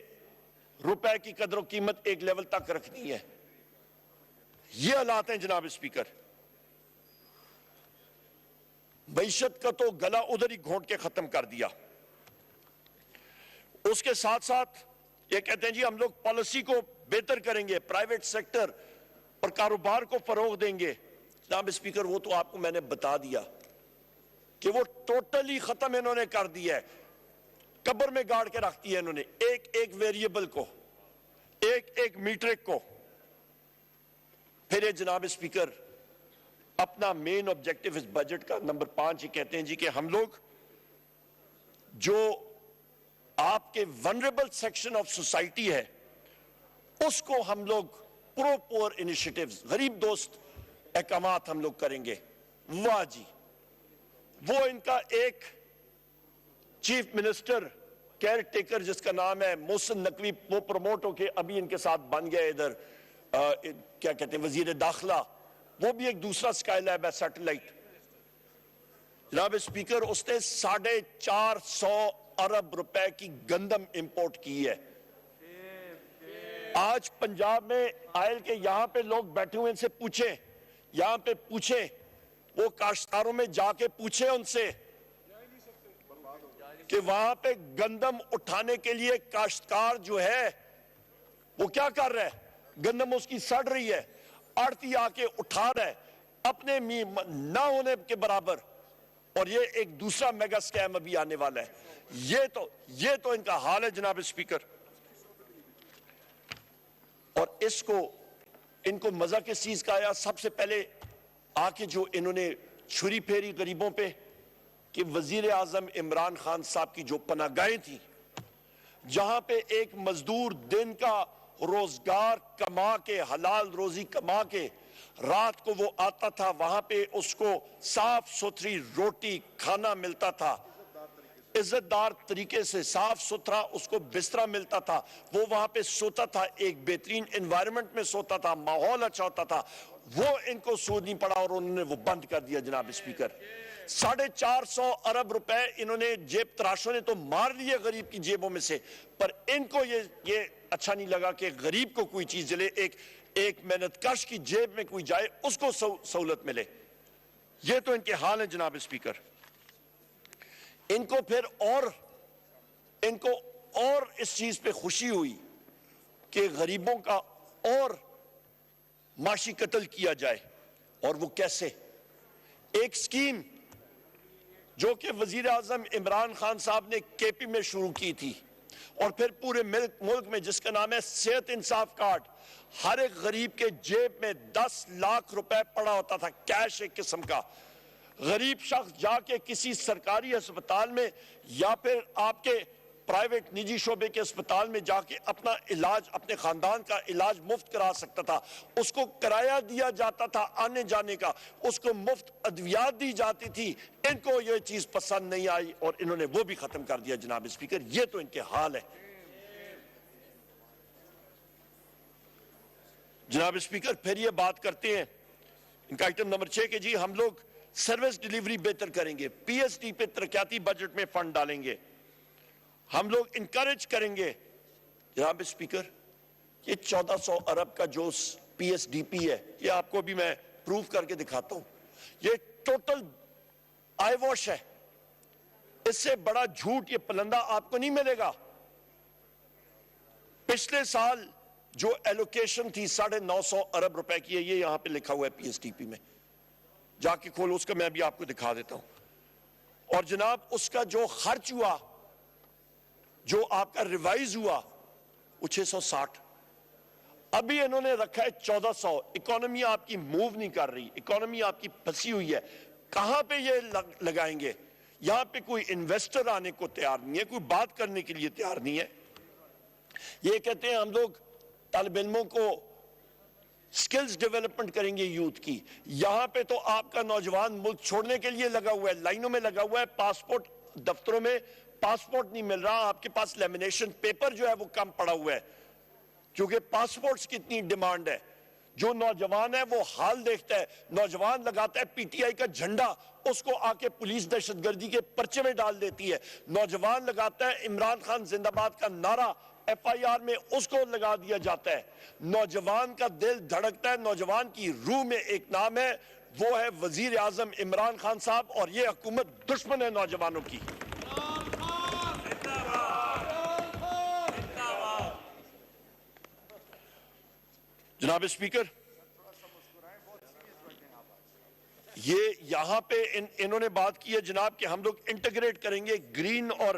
روپے کی قدر و قیمت ایک لیول تک رکھنی ہے۔ یہ حالات ہیں جناب اسپیکر۔ معیشت کا تو گلا ادھر ہی گھونٹ کے ختم کر دیا۔ اس کے ساتھ ساتھ یہ کہتے ہیں جی ہم لوگ پالیسی کو بہتر کریں گے، پرائیویٹ سیکٹر اور کاروبار کو فروغ دیں گے۔ جناب اسپیکر وہ تو آپ کو میں نے بتا دیا کہ وہ ٹوٹلی ختم انہوں نے کر دیا ہے، قبر میں گاڑ کے رکھ دیا انہوں نے، ایک ویریبل کو، ایک میٹرک کو۔ پھر یہ جناب اسپیکر اپنا مین آبجیکٹو اس بجٹ کا نمبر 5 یہ کہتے ہیں جی کہ ہم لوگ جو آپ کے ونریبل سیکشن آف سوسائٹی ہے اس کو ہم لوگ پور انیشیٹیوز، غریب دوست احکامات ہم لوگ کریں گے۔ واہ جی، وہ ان کا ایک چیف منسٹر کیئر ٹیکر جس کا نام ہے محسن نقوی، وہ پروموٹ ہو کے ابھی ان کے ساتھ بن گیا ادھر کیا کہتے ہیں وزیر داخلہ، وہ بھی ایک دوسرا اسکائی لیب ہے سیٹلائٹ۔ جناب اسپیکر اس نے 450 ارب روپے کی گندم امپورٹ کی ہے۔ آج پنجاب میں آئل کے یہاں پہ لوگ بیٹھے ہوئے ان سے پوچھیں, یہاں پہ پوچھیں, وہ کاشتکاروں میں جا کے پوچھیں ان سے کہ وہاں پہ گندم اٹھانے کے لیے کاشتکار جو ہے وہ کیا کر رہا ہے, گندم اس کی سڑ رہی ہے, آڑتی آ کے اٹھا رہا ہے اپنے نہ ہونے کے برابر, اور یہ ایک دوسرا میگا سکیم ابھی آنے والا ہے. یہ تو ان کا حال ہے جناب اسپیکر. اور ان کو مزہ کس چیز کا آیا, سب سے پہلے آ کے جو انہوں نے چھری پھیری غریبوں پہ کہ وزیر اعظم عمران خان صاحب کی جو پناہ گاہیں تھیں, جہاں پہ ایک مزدور دن کا روزگار کما کے, حلال روزی کما کے رات کو وہ آتا تھا, وہاں پہ اس کو صاف ستھری روٹی کھانا ملتا تھا, عزت دار طریقے سے صاف ستھرا اس کو بسترا ملتا تھا, وہ وہاں پہ سوتا تھا, ایک بہترین انوائرمنٹ میں سوتا تھا, ماحول اچھا ہوتا تھا, وہ ان کو سود نہیں پڑا اور انہوں نے وہ بند کر دیا جناب اسپیکر. 450 ارب روپے انہوں نے جیب تراشوں نے تو مار لیے غریب کی جیبوں میں سے, پر ان کو یہ اچھا نہیں لگا کہ غریب کو کوئی چیز جلے, ایک محنت کش کی جیب میں کوئی جائے اس کو سہولت ملے. یہ تو ان کے حال ہیں جناب اسپیکر. ان کو پھر اور اس چیز پہ خوشی ہوئی کہ غریبوں کا اور معاشی قتل کیا جائے, اور وہ کیسے. ایک سکیم جو کہ وزیر اعظم عمران خان صاحب نے کے پی میں شروع کی تھی اور پھر پورے ملک میں, جس کا نام ہے صحت انصاف کارڈ, ہر ایک غریب کے جیب میں 10 لاکھ روپے پڑا ہوتا تھا کیش ایک قسم کا. غریب شخص جا کے کسی سرکاری ہسپتال میں یا پھر آپ کے پرائیویٹ نجی شعبے کے اسپتال میں جا کے اپنا علاج, اپنے خاندان کا علاج مفت کرا سکتا تھا. اس کو کرایہ دیا جاتا تھا آنے جانے کا, اس کو مفت ادویات دی جاتی تھی. ان کو یہ چیز پسند نہیں آئی اور انہوں نے وہ بھی ختم کر دیا جناب اسپیکر. یہ تو ان کے حال ہے جناب اسپیکر. پھر یہ بات کرتے ہیں ان کا آئٹم نمبر 6 کہ جی ہم لوگ سروس ڈیلیوری بہتر کریں گے, پی ایس ڈی پہ ترقیاتی بجٹ میں فنڈ ڈالیں گے, ہم لوگ انکریج کریں گے. جناب اسپیکر, یہ 1400 ارب کا جو پی ایس ڈی پی ہے, یہ آپ کو بھی میں پروف کر کے دکھاتا ہوں, یہ ٹوٹل آئی واش ہے. اس سے بڑا جھوٹ یہ پلندہ آپ کو نہیں ملے گا. پچھلے سال جو ایلوکیشن تھی 950 ارب روپے کی ہے, یہ یہاں پہ لکھا ہوا ہے پی ایس ڈی پی میں, جا کے کھولو اس کا, میں بھی آپ کو دکھا دیتا ہوں. اور جناب اس کا جو خرچ ہوا, جو آپ کا ریوائز ہوا, وہ 660. ابھی انہوں نے رکھا ہے 1400. اکانومی آپ کی موو نہیں کر رہی, اکانومی آپ کی پھنسی ہوئی ہے. کہاں پہ یہ لگائیں گے؟ یہاں پہ کوئی انویسٹر آنے کو تیار نہیں ہے, کوئی بات کرنے کے لیے تیار نہیں ہے. یہ کہتے ہیں ہم لوگ طالب علموں کو سکلز ڈیولپمنٹ کریں گے یوتھ کی. یہاں پہ تو آپ کا نوجوان ملک چھوڑنے کے لیے لگا ہوا ہے, لائنوں میں لگا ہوا ہے, پاسپورٹ دفتروں میں پاسپورٹ نہیں مل رہا. آپ کے پاس لیمینیشن پیپر جو ہے وہ کم پڑا ہوا ہے, کیونکہ پاسپورٹس کی اتنی ڈیمانڈ ہے. جو نوجوان ہے وہ حال دیکھتا ہے, نوجوان لگاتا ہے پی ٹی آئی کا جھنڈا, اس کو آ کے پولیس دہشت گردی کے پرچے میں ڈال دیتی ہے. نوجوان لگاتا ہے عمران خان زندہ باد کا نعرہ, ایف آئی آر میں اس کو لگا دیا جاتا ہے. نوجوان کا دل دھڑکتا ہے, نوجوان کی روح میں ایک نام ہے, وہ ہے وزیر اعظم عمران خان صاحب, اور یہ حکومت دشمن ہے نوجوانوں کی. جناب اسپیکر, یہ یہاں پہ انہوں نے بات کی ہے جناب کہ ہم لوگ انٹیگریٹ کریں گے گرین اور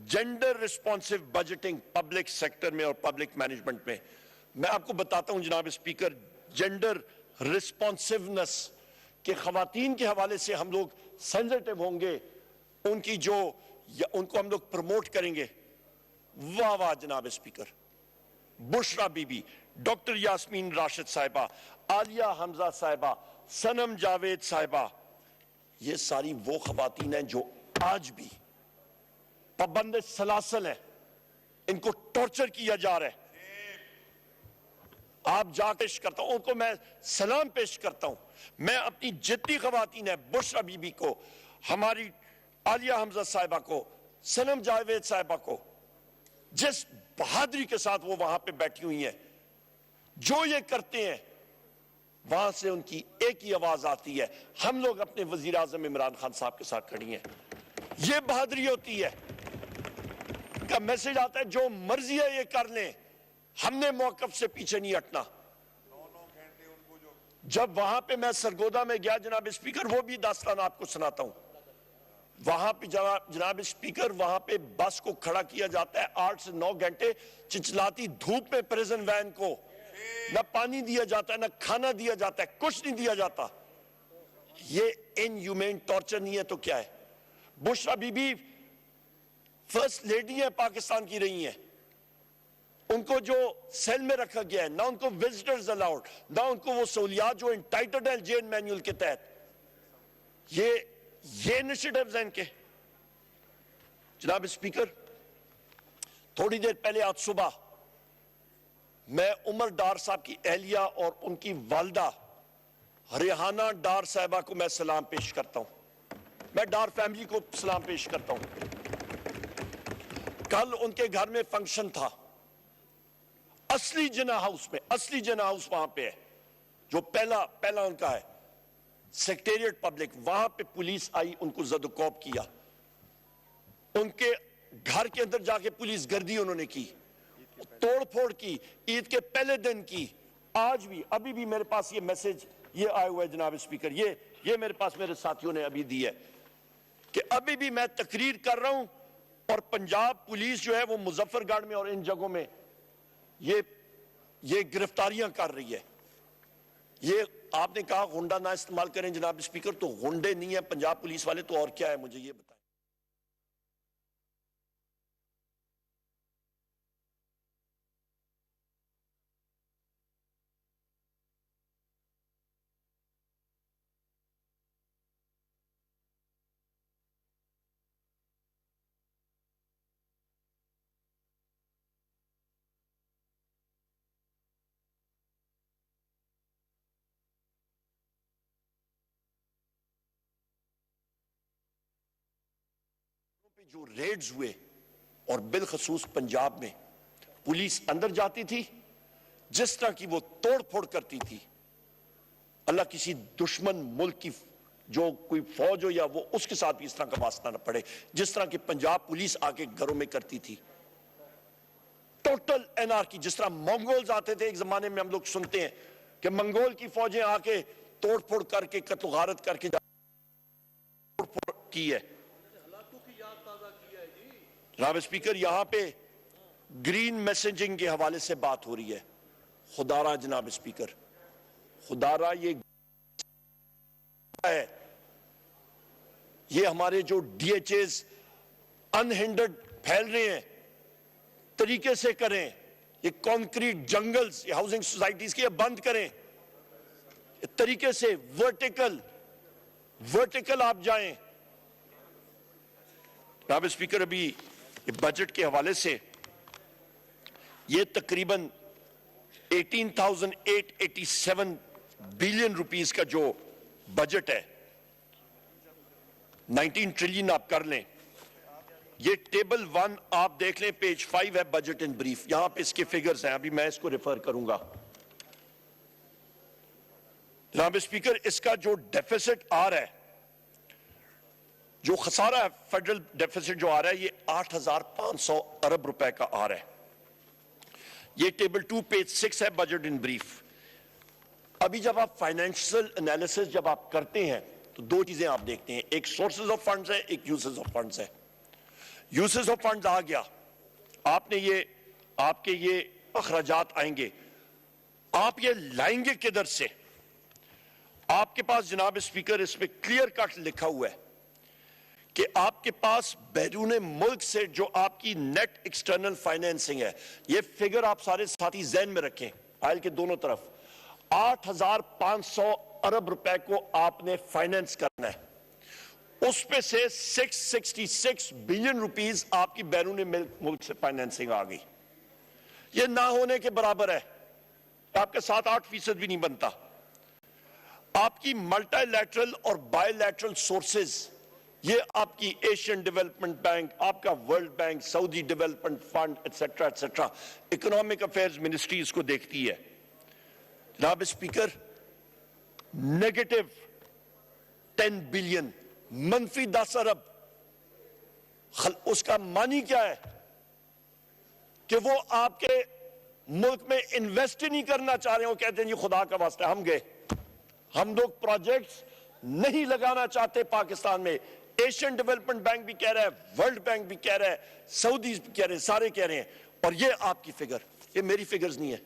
gender responsive budgeting public sector میں اور پبلک مینجمنٹ میں. میں آپ کو بتاتا ہوں جناب اسپیکر, جینڈر ریسپونسونس کہ خواتین کے حوالے سے ہم لوگ سینسٹیو ہوں گے, ان کو ہم لوگ پروموٹ کریں گے. واہ واہ جناب اسپیکر, بشرا بی بی, ڈاکٹر یاسمین راشد صاحبہ, عالیہ حمزہ صاحبہ, سنم جاوید صاحبہ, یہ ساری وہ خواتین ہیں جو آج بھی پابند سلاسل ہیں, ان کو ٹارچر کیا جا رہا ہے. آپ جا پیش کرتا ہوں, ان کو میں سلام پیش کرتا ہوں. میں اپنی جتنی خواتین ہیں, بشرا بی بی کو, ہماری عالیہ حمزہ صاحبہ کو, سنم جاوید صاحبہ کو, جس بہادری کے ساتھ وہ وہاں پہ بیٹھی ہوئی ہیں, جو یہ کرتے ہیں وہاں سے ان کی ایک ہی آواز آتی ہے, ہم لوگ اپنے وزیر اعظم عمران خان صاحب کے ساتھ کھڑی ہیں. یہ بہادری ہوتی ہے کا میسج آتا ہے جو مرضی ہے یہ کر لیں, ہم نے موقف سے پیچھے نہیں ہٹنا. جب وہاں پہ میں سرگودا میں گیا جناب اسپیکر, وہ بھی داستان آپ کو سناتا ہوں. وہاں پہ جناب اسپیکر وہاں پہ بس کو کھڑا کیا جاتا ہے 8 سے 9 گھنٹے چچلاتی دھوپ میں پریزن وین کو, نہ پانی دیا جاتا ہے, نہ کھانا دیا جاتا ہے, کچھ نہیں دیا جاتا. یہ ان ہیومن ٹارچر نہیں ہے تو کیا ہے؟ بشرا بی بی فرسٹ لیڈی ہے پاکستان کی رہی ہیں, ان کو جو سیل میں رکھا گیا ہے, نہ ان کو وزٹرز الاؤڈ, نہ ان کو وہ سہولیات جو انٹائٹلڈ ہیں جین مینول کے تحت. یہ انیشیٹیوز ہیں ان کے. جناب اسپیکر, تھوڑی دیر پہلے آج صبح میں عمر ڈار صاحب کی اہلیہ اور ان کی والدہ ریحانہ ڈار صاحبہ کو میں سلام پیش کرتا ہوں. میں ڈار فیملی کو سلام پیش کرتا ہوں. کل ان کے گھر میں فنکشن تھا, اصلی جناح ہاؤس میں, اصلی جناح ہاؤس وہاں پہ ہے جو پہلا ان کا ہے, سیکریٹریٹ پبلک. وہاں پہ پولیس آئی, ان کو زد و کوب کیا, ان کے گھر کے اندر جا کے پولیس گردی انہوں نے کی, توڑ پھوڑ کی, عید کے پہلے دن کی. آج بھی ابھی بھی میرے پاس یہ میسج یہ آئے ہوئے جناب اسپیکر, یہ میرے پاس میرے ساتھیوں نے ابھی دی ہے کہ ابھی بھی میں تقریر کر رہا ہوں اور پنجاب پولیس جو ہے وہ مظفر گڑھ میں اور ان جگہوں میں یہ گرفتاریاں کر رہی ہے. یہ آپ نے کہا غنڈہ نہ استعمال کریں جناب اسپیکر, تو غنڈے نہیں ہیں پنجاب پولیس والے تو اور کیا ہے مجھے یہ بتائیں. جو ریڈز ہوئے اور بالخصوص پنجاب میں پولیس اندر جاتی تھی, جس طرح کی وہ توڑ پھوڑ کرتی تھی, اللہ کسی دشمن ملک کی جو کوئی فوج ہو یا وہ اس کے ساتھ بھی اس طرح کا واسطہ نہ پڑے جس طرح کہ پنجاب پولیس آ کے گھروں میں کرتی تھی. Total anarchy. جس طرح منگولز آتے تھے ایک زمانے میں, ہم لوگ سنتے ہیں کہ منگول کی فوجیں آ کے توڑ پھوڑ کر کے قتل و غارت کر کے توڑ پھوڑ کی ہے. جناب اسپیکر, یہاں پہ گرین میسنجنگ کے حوالے سے بات ہو رہی ہے. خدا را جناب اسپیکر, خدا را یہ ہے, یہ ہمارے جو ڈی ایچ ایز انہینڈرڈ پھیل رہے ہیں, طریقے سے کریں. یہ کانکریٹ جنگلز, یہ ہاؤسنگ سوسائٹیز کے, یہ بند کریں. طریقے سے ورٹیکل آپ جائیں. جناب اسپیکر, ابھی بجٹ کے حوالے سے یہ تقریباً 18,887 بلین روپیز کا جو بجٹ ہے, 19 ٹریلین آپ کر لیں. یہ ٹیبل 1 آپ دیکھ لیں, پیج 5 ہے بجٹ ان بریف, یہاں پہ اس کے فگرز ہیں, ابھی میں اس کو ریفر کروں گا. جناب اسپیکر, اس کا جو ڈیفیسٹ آ رہا ہے, جو خسارہ ہے فیڈرل ڈیفیسٹ جو آ رہا ہے, یہ 8,500 ارب روپے کا آ رہا ہے. یہ ٹیبل 2 پیج 6 ہے بجٹ ان بریف. ابھی جب آپ فائنینشل انالیسس جب آپ کرتے ہیں تو دو چیزیں آپ دیکھتے ہیں, ایک سورسز آف فنڈز ہے, ایک یوزز آف فنڈز ہے. یوزز آف فنڈز آ گیا, آپ نے یہ آپ کے یہ اخراجات آئیں گے, آپ یہ لائیں گے کدھر سے؟ آپ کے پاس جناب اسپیکر اس میں کلیئر کٹ لکھا ہوا ہے کہ آپ کے پاس بیرون ملک سے جو آپ کی نیٹ ایکسٹرنل فائنینسنگ ہے, یہ فگر آپ سارے ساتھی ذہن میں رکھیں آئل کے دونوں طرف, 8,500 ارب روپے کو آپ نے فائنینس کرنا ہے. اس پہ سے 666 بلین روپیز آپ کی بیرون ملک سے فائنینسنگ آ گئی. یہ نہ ہونے کے برابر ہے, آپ کا 7-8% بھی نہیں بنتا. آپ کی ملٹی لیٹرل اور بائی لیٹرل سورسز, یہ آپ کی ایشین ڈیولپمنٹ بینک, آپ کا world bank, Saudi development fund etcetera etcetera, economic affairs ministry اس کو دیکھتی ہے. جناب اسپیکر نیگیٹو 10 بلین منفی 10 ارب اس کا معنی کیا ہے کہ وہ آپ کے ملک میں انویسٹ ہی نہیں کرنا چاہ رہے ہیں. وہ کہتے ہیں جی خدا کا واسطہ ہم گئے, ہم لوگ پروجیکٹس نہیں لگانا چاہتے پاکستان میں. ایشین ڈیولپمنٹ بینک بھی کہہ رہا ہے, ورلڈ بینک بھی کہہ رہا ہے, سعودیز بھی کہہ رہے ہیں, سارے کہہ رہے ہیں. اور یہ آپ کی فگر, یہ میری فگرز نہیں ہے,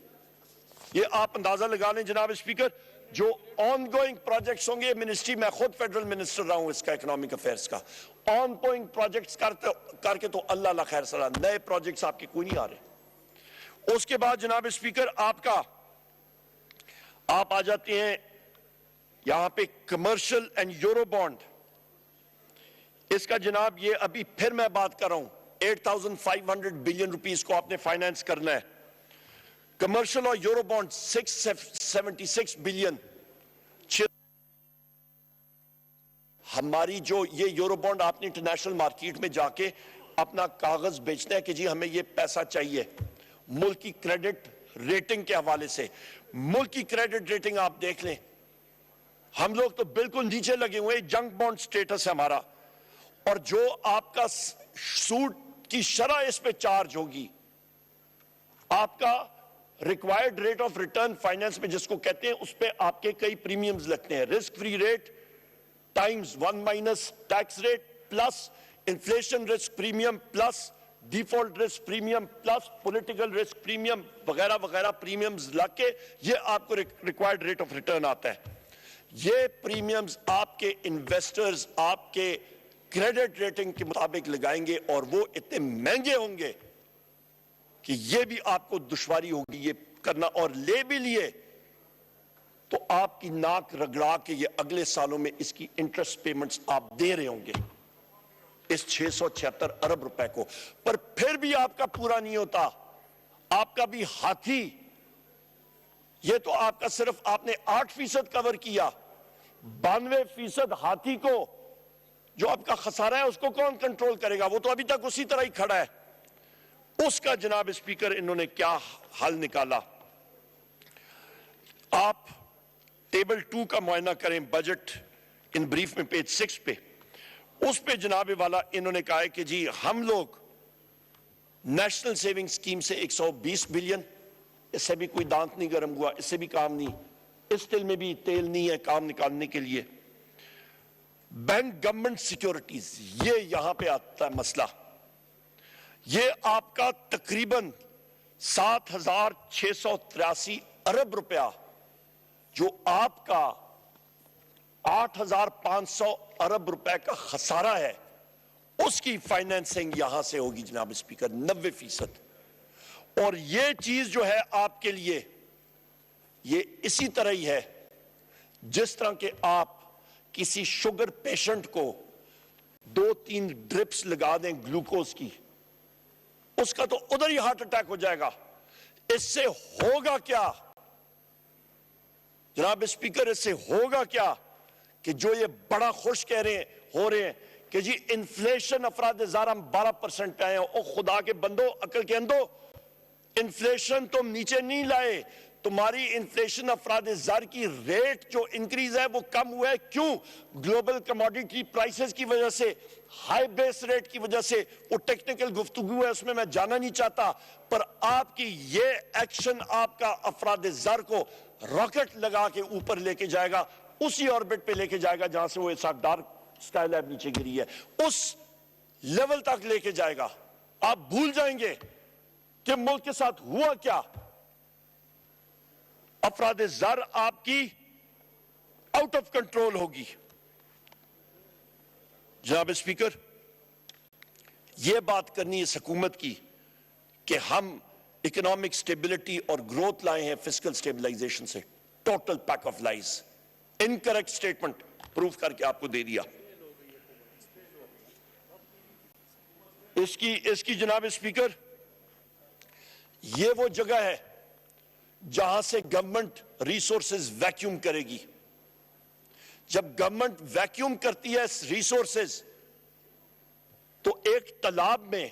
یہ آپ اندازہ لگا لیں جناب اسپیکر. جو آن گوئنگ پروجیکٹس ہوں گے, منسٹری میں خود فیڈرل منسٹر رہا ہوں اس کا اکنامک افیئرز کا, آن گوئنگ پروجیکٹس کر کے تو اللہ اللہ خیر سلام, نئے پروجیکٹس آپ کے کوئی نہیں آ رہے. اس کے بعد جناب اسپیکر آپ آ جاتے ہیں یہاں پہ کمرشل اینڈ یورو بانڈ. اس کا جناب یہ ابھی پھر میں بات کر رہا ہوں, 8,500 بلین روپیز کو آپ نے فائنانس کرنا ہے. کمرشل اور یورو بانڈ 676 بلین. ہماری جو یہ یورو بانڈ آپ نے انٹرنیشنل مارکیٹ میں جا کے اپنا کاغذ بیچنا ہے کہ جی ہمیں یہ پیسہ چاہیے. ملک کی کریڈٹ ریٹنگ کے حوالے سے, ملک کی کریڈٹ ریٹنگ آپ دیکھ لیں, ہم لوگ تو بالکل نیچے لگے ہوئے, جنک بانڈ سٹیٹس ہے ہمارا. اور جو آپ کا سود کی شرح اس پہ چارج ہوگی, آپ کا required rate of return finance میں جس کو کہتے ہیں, اس پہ آپ کے کئی پریمیمز لگتے ہیں. Risk free rate times 1 minus tax rate plus inflation risk premium plus default risk premium plus political risk premium وغیرہ وغیرہ پریمیمز لگ کے یہ آپ کو ریکوائرڈ ریٹ آف ریٹرن آتا ہے. یہ پریمیمز آپ کے انویسٹرز آپ کے کریڈٹ ریٹنگ کے مطابق لگائیں گے, اور وہ اتنے مہنگے ہوں گے کہ یہ بھی آپ کو دشواری ہوگی یہ کرنا. اور لے بھی لیے تو آپ کی ناک رگڑا کے یہ اگلے سالوں میں اس کی انٹرسٹ پیمنٹس آپ دے رہے ہوں گے اس 676 ارب روپے کو. پر پھر بھی آپ کا پورا نہیں ہوتا, آپ کا بھی ہاتھی. یہ تو آپ کا صرف آپ نے 8% کور کیا, 92% ہاتھی کو جو آپ کا خسارہ ہے اس کو کون کنٹرول کرے گا؟ وہ تو ابھی تک اسی طرح ہی کھڑا ہے. اس کا جناب اسپیکر انہوں نے کیا حل نکالا. آپ ٹیبل 2 کا معائنہ کریں بجٹ ان بریف میں پیج 6 پہ, اس پہ جناب والا انہوں نے کہا ہے کہ جی ہم لوگ نیشنل سیونگ سکیم سے 120 بلین, اس سے بھی کوئی دانت نہیں گرم ہوا, اس سے بھی کام نہیں, اس تل میں بھی تیل نہیں ہے کام نکالنے کے لیے. بینک گورنمنٹ سیکیورٹیز, یہ یہاں پہ آتا ہے مسئلہ. یہ آپ کا تقریباً 7,683 ارب روپیہ جو آپ کا 8,500 ارب روپے کا خسارہ ہے, اس کی فائنینسنگ یہاں سے ہوگی جناب اسپیکر 90%. اور یہ چیز جو ہے آپ کے لیے یہ اسی طرح ہی ہے جس طرح کہ آپ کسی شوگر پیشنٹ کو 2-3 ڈرپس لگا دیں گلوکوز کی, اس کا تو ادھر ہی ہارٹ اٹیک ہو جائے گا. اس سے ہوگا کیا جناب اسپیکر, اس سے ہوگا کیا کہ جو یہ بڑا خوش کہہ رہے ہو رہے ہیں کہ جی انفلیشن افراد زار ہم 12% پہ آئے ہیں. او خدا کے بندو, عقل کے اندو, انفلیشن تم نیچے نہیں لائے, تمہاری انفلیشن افراد زر کی ریٹ جو انکریز ہے وہ کم ہوا ہے. کیوں؟ گلوبل کموڈیٹی پرائسز کی وجہ سے, ہائی بیس ریٹ کی وجہ سے. وہ ٹیکنیکل گفتگو ہے, اس میں جانا نہیں چاہتا, پر آپ کی یہ ایکشن آپ کا افراد زر کو راکٹ لگا کے اوپر لے کے جائے گا, اسی آربٹ پہ لے کے جائے گا جہاں سے وہ ایسا ڈارک سکائی لیب نیچے گری ہے, اس لیول تک لے کے جائے گا. آپ بھول جائیں گے کہ ملک کے ساتھ ہوا کیا. افراد زر آپ کی آؤٹ آف کنٹرول ہوگی. جناب اسپیکر, یہ بات کرنی ہے اس حکومت کی کہ ہم اکنامک سٹیبلٹی اور گروتھ لائے ہیں فسکل سٹیبلائزیشن سے. Total pack of lies, incorrect statement proof کر کے آپ کو دے دیا. اس کی جناب اسپیکر یہ وہ جگہ ہے جہاں سے گورنمنٹ ریسورسز ویکیوم کرے گی. جب گورنمنٹ ویکیوم کرتی ہے ریسورسز تو ایک تالاب میں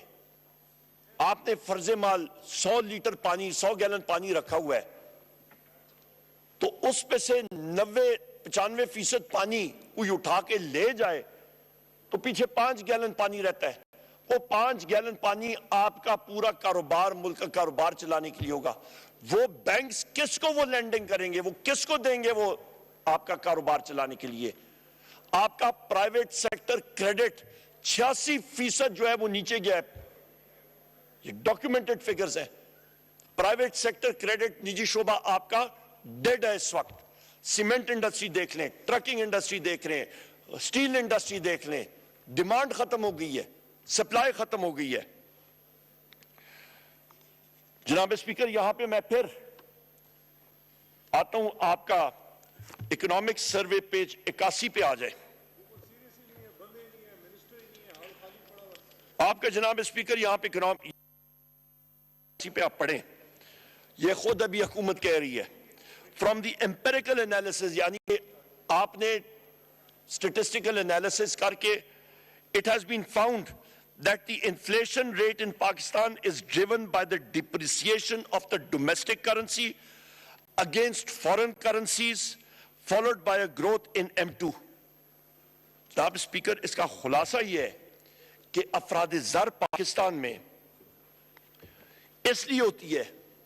آپ نے فرض مال 100 لیٹر پانی 100 گیلن پانی رکھا ہوا ہے, تو اس پہ سے 90-95% پانی کوئی اٹھا کے لے جائے تو پیچھے 5 گیلن پانی رہتا ہے. وہ 5 گیلن پانی آپ کا پورا کاروبار, ملک کا کاروبار چلانے کے لیے ہوگا. وہ بینکس کس کو وہ لینڈنگ کریں گے, وہ کس کو دیں گے وہ آپ کا کاروبار چلانے کے لیے؟ آپ کا پرائیویٹ سیکٹر کریڈٹ 86% جو ہے وہ نیچے گیا ہے. یہ ڈاکیومنٹڈ فگرز ہیں. پرائیویٹ سیکٹر کریڈٹ نجی شعبہ آپ کا ڈیڈ ہے اس وقت. سیمنٹ انڈسٹری دیکھ لیں, ٹرکنگ انڈسٹری دیکھ لیں, سٹیل انڈسٹری دیکھ لیں, ڈیمانڈ ختم ہو گئی ہے, سپلائی ختم ہو گئی ہے. جناب اسپیکر, یہاں پہ میں پھر آتا ہوں, آپ کا اکنامک سروے پیج 81 پہ آ جائے. آپ کا جناب اسپیکر یہاں پہ پہ آپ پڑھیں, یہ خود ابھی حکومت کہہ رہی ہے فرام دی امپیریکل انالیسز, یعنی کہ آپ نے اسٹیٹسٹیکل انالیسز کر کے it has been found that the inflation rate in Pakistan is driven by the depreciation of the domestic currency against foreign currencies followed by a growth in M2. جناب speaker, اس کا خلاصہ یہ ہے کہ افراد زر پاکستان میں اس لیے ہوتی ہے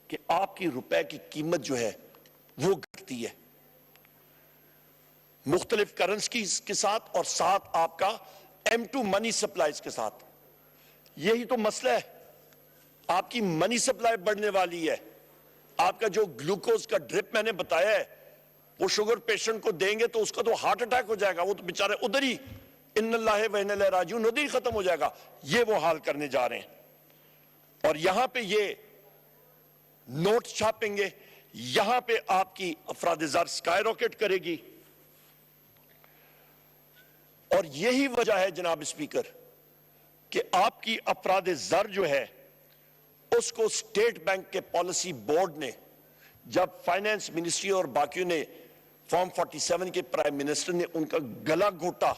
کہ آپ کی روپے کی قیمت جو ہے وہ گھٹتی ہے مختلف کرنسیز کے ساتھ, اور ساتھ آپ کا M2 منی سپلائز کے ساتھ. یہی تو مسئلہ ہے, آپ کی منی سپلائی بڑھنے والی ہے. آپ کا جو گلوکوز کا ڈرپ میں نے بتایا ہے, وہ شوگر پیشنٹ کو دیں گے تو اس کا تو ہارٹ اٹیک ہو جائے گا, وہ تو بیچارے ادھر ہی ان اللہ و انا الیہ راجعون ادھر ہی ختم ہو جائے گا. یہ وہ حال کرنے جا رہے ہیں. اور یہاں پہ یہ نوٹ چھاپیں گے, یہاں پہ آپ کی افراد زر سکائی راکٹ کرے گی. اور یہی وجہ ہے جناب اسپیکر کہ آپ کی افراد زر جو ہے اس کو اسٹیٹ بینک کے پالیسی بورڈ نے, جب فائنانس منسٹری اور باقیوں نے فارم 47 کے پرائم منسٹر نے ان کا گلا گھوٹا,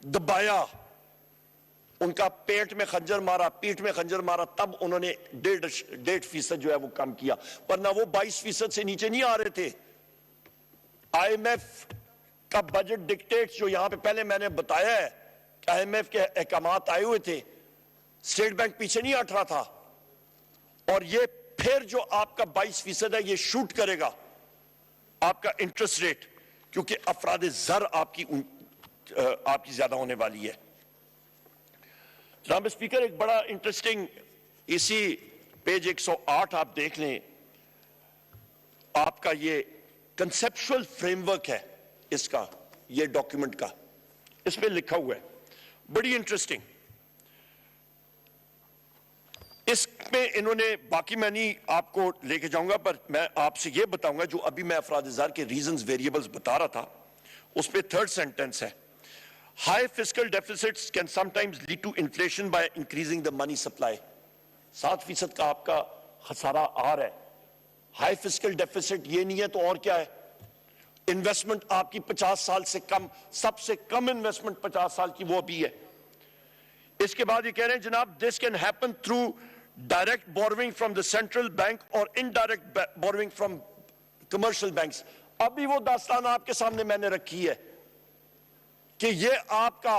دبایا, ان کا پیٹ میں خنجر مارا, پیٹھ میں خنجر مارا, تب انہوں نے 1.5% جو ہے وہ کم کیا, ورنہ وہ 22% سے نیچے نہیں آ رہے تھے. IMF کا بجٹ ڈکٹیٹس جو یہاں پہ پہلے میں نے بتایا ہے کہ IMF کے احکامات آئے ہوئے تھے, اسٹیٹ بینک پیچھے نہیں ہٹ رہا تھا. اور یہ پھر جو آپ کا 22% ہے یہ شوٹ کرے گا آپ کا انٹرسٹ ریٹ, کیونکہ افراد زر آپ کی زیادہ ہونے والی ہے. جناب اسپیکر, ایک بڑا انٹرسٹنگ, اسی پیج 108 آپ دیکھ لیں, آپ کا یہ کنسپچول فریم ورک ہے اس کا, یہ ڈاکیومنٹ کا, اس پہ لکھا ہوا ہے, بڑی انٹرسٹنگ. اس میں انہوں نے, باقی میں نہیں آپ کو لے کے جاؤں گا, پر میں آپ سے یہ بتاؤں گا جو ابھی میں افراد زر کے ریزنز ویریبلز بتا رہا تھا, اس پہ 3rd سینٹنس ہے. High fiscal deficits can sometimes lead to inflation by increasing the money supply. 7% کا آپ کا خسارہ آ رہا ہے. ہائی فسکل ڈیفیسٹ یہ نہیں ہے تو اور کیا ہے؟ انویسٹمنٹ آپ کی 50 سال سے کم, سب سے کم انویسٹمنٹ 50 سال کی وہ بھی ہے. اس کے بعد یہ کہہ رہے ہیں جناب, this can happen through direct borrowing from the central bank or indirect borrowing from commercial banks. ابھی وہ داستان آپ کے سامنے میں نے رکھی ہے کہ یہ آپ کا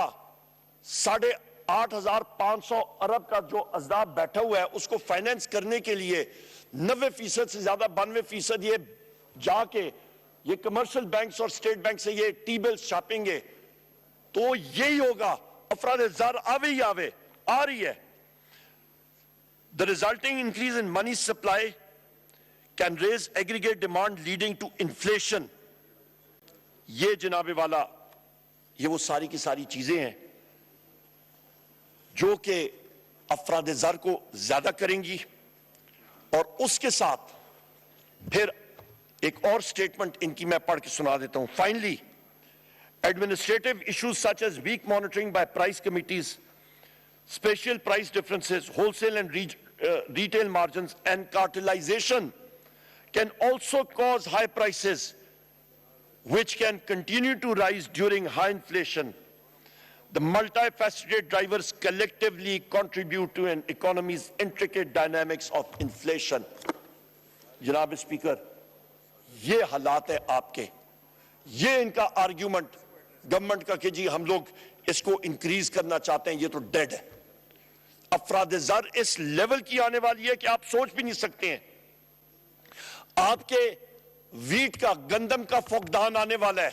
8,500 ارب کا جو ازداد بیٹھا ہوا ہے اس کو فائنینس کرنے کے لیے 90% سے زیادہ 92% یہ جا کے یہ کمرشل بینکس اور سٹیٹ بینک سے یہ ٹی بلز چھاپیں گے. تو یہی ہوگا, افراد زر آ رہی ہے. The resulting increase in money supply can raise aggregate demand leading to inflation. یہ جناب والا, یہ وہ ساری کی ساری چیزیں ہیں جو کہ افراد زر کو زیادہ کریں گی. اور اس کے ساتھ پھر ایک اور سٹیٹمنٹ ان کی میں پڑھ کے سنا دیتا ہوں. Finally, administrative issues such as weak monitoring by price committees, spatial price differences, wholesale and retail margins, and cartelization can also cause high prices, which can continue to rise during high inflation. The multifaceted drivers collectively contribute to an economy's intricate dynamics of inflation. جناب speaker, یہ حالات ہے آپ کے. یہ ان کا argument government کا کہ جی ہم لوگ اس کو انکریز کرنا چاہتے ہیں, یہ تو ڈیڈ ہے. افراد زر اس لیول کی آنے والی ہے کہ آپ سوچ بھی نہیں سکتے ہیں. آپ کے ویٹ کا, گندم کا فقدان آنے والا ہے.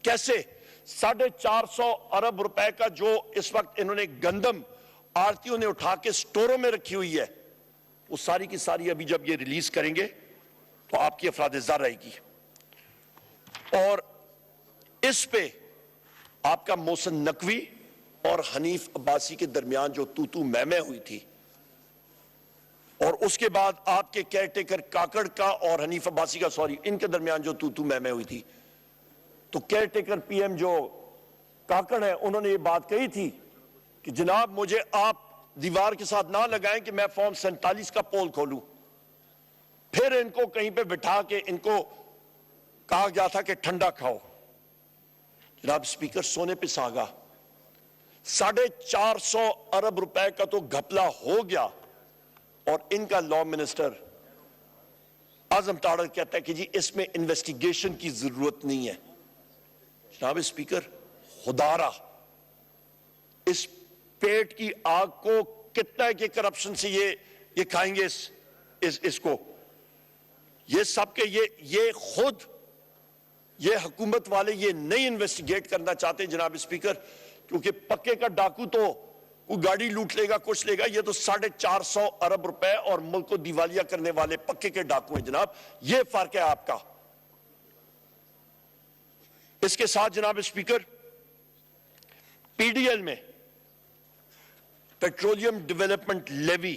کیسے؟ 450 ارب روپے کا جو اس وقت انہوں نے گندم آڑتیوں نے اٹھا کے سٹوروں میں رکھی ہوئی ہے, وہ ساری کی ساری ابھی جب یہ ریلیز کریں گے تو آپ کی افراد زر آئے گی. اور اس پہ آپ کا محسن نقوی اور حنیف عباسی کے درمیان جو تو میں ہوئی تھی, اور اس کے بعد آپ کے کیئر ٹیکر کاکڑ کا اور حنیف عباسی کا, سوری, ان کے درمیان جو تو میں ہوئی تھی, تو کیئر ٹیکر پی ایم جو کاکڑ ہے انہوں نے یہ بات کہی تھی کہ جناب مجھے آپ دیوار کے ساتھ نہ لگائیں کہ میں فارم 47 کا پول کھولوں. پھر ان کو کہیں پہ بٹھا کے ان کو کہا گیا تھا کہ ٹھنڈا کھاؤ. جناب سپیکر, سونے پہ ساگا 450 ارب روپے کا تو گھپلا ہو گیا, اور ان کا لا منسٹر اعظم تاڑر کہتا ہے کہ جی اس میں انویسٹیگیشن کی ضرورت نہیں ہے. جناب سپیکر, خدا را اس پیٹ کی آگ کو کتنا ہے کہ کرپشن سے یہ کھائیں گے اس کو. یہ سب کے یہ خود یہ حکومت والے یہ نہیں انویسٹیگیٹ کرنا چاہتے جناب سپیکر, کیونکہ پکے کا ڈاکو تو وہ گاڑی لوٹ لے گا, کچھ لے گا. یہ تو 450 ارب روپے اور ملک کو دیوالیہ کرنے والے پکے کے ڈاکو ہیں جناب. یہ فرق ہے آپ کا. اس کے ساتھ جناب سپیکر, پی ڈی ایل میں پیٹرولیم ڈیولپمنٹ لیوی,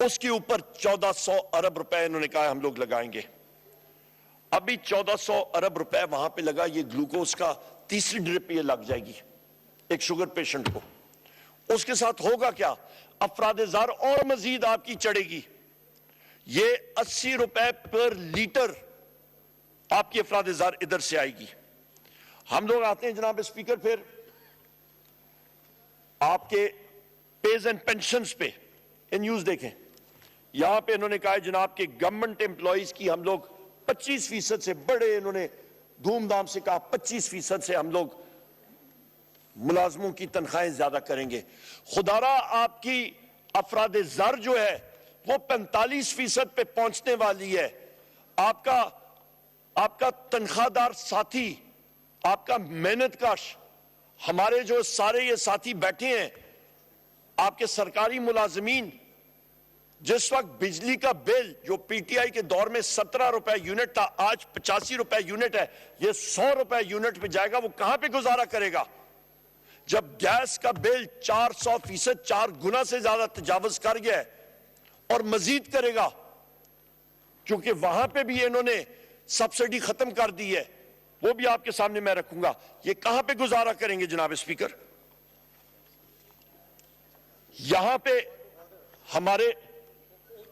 اس کے اوپر 1400 ارب روپے انہوں نے کہا ہم لوگ لگائیں گے. ابھی 1400 ارب روپے وہاں پہ لگا, یہ گلوکوز کا تیسری ڈرپ یہ لگ جائے گی ایک شوگر پیشنٹ کو. اس کے ساتھ ہوگا کیا؟ افراد زر اور مزید آپ کی چڑھے گی. یہ 80 روپے پر لیٹر آپ کی افراد زر ادھر سے آئے گی. ہم لوگ آتے ہیں جناب سپیکر پھر آپ کے پیز اینڈ پینشنز پہ. نیوز دیکھیں, یہاں پہ انہوں نے کہا جناب کہ گورنمنٹ امپلائیز کی ہم لوگ 25% سے, بڑے انہوں نے دھوم دھام سے کہا 25% سے ہم لوگ ملازموں کی تنخواہیں زیادہ کریں گے. خدارا آپ کی افراد زر جو ہے وہ 45% پہ پہنچنے والی ہے. آپ کا تنخواہ دار ساتھی, آپ کا محنت کش, ہمارے جو سارے یہ ساتھی بیٹھے ہیں, آپ کے سرکاری ملازمین, جس وقت بجلی کا بل جو پی ٹی آئی کے دور میں 17 روپے یونٹ تھا, آج 85 روپے یونٹ ہے, یہ 100 روپے یونٹ پہ جائے گا. وہ کہاں پہ گزارا کرے گا جب گیس کا بل 400%, 4 گنا سے زیادہ تجاوز کر گیا ہے, اور مزید کرے گا کیونکہ وہاں پہ بھی انہوں نے سبسڈی ختم کر دی ہے. وہ بھی آپ کے سامنے میں رکھوں گا. یہ کہاں پہ گزارا کریں گے جناب سپیکر؟ یہاں پہ ہمارے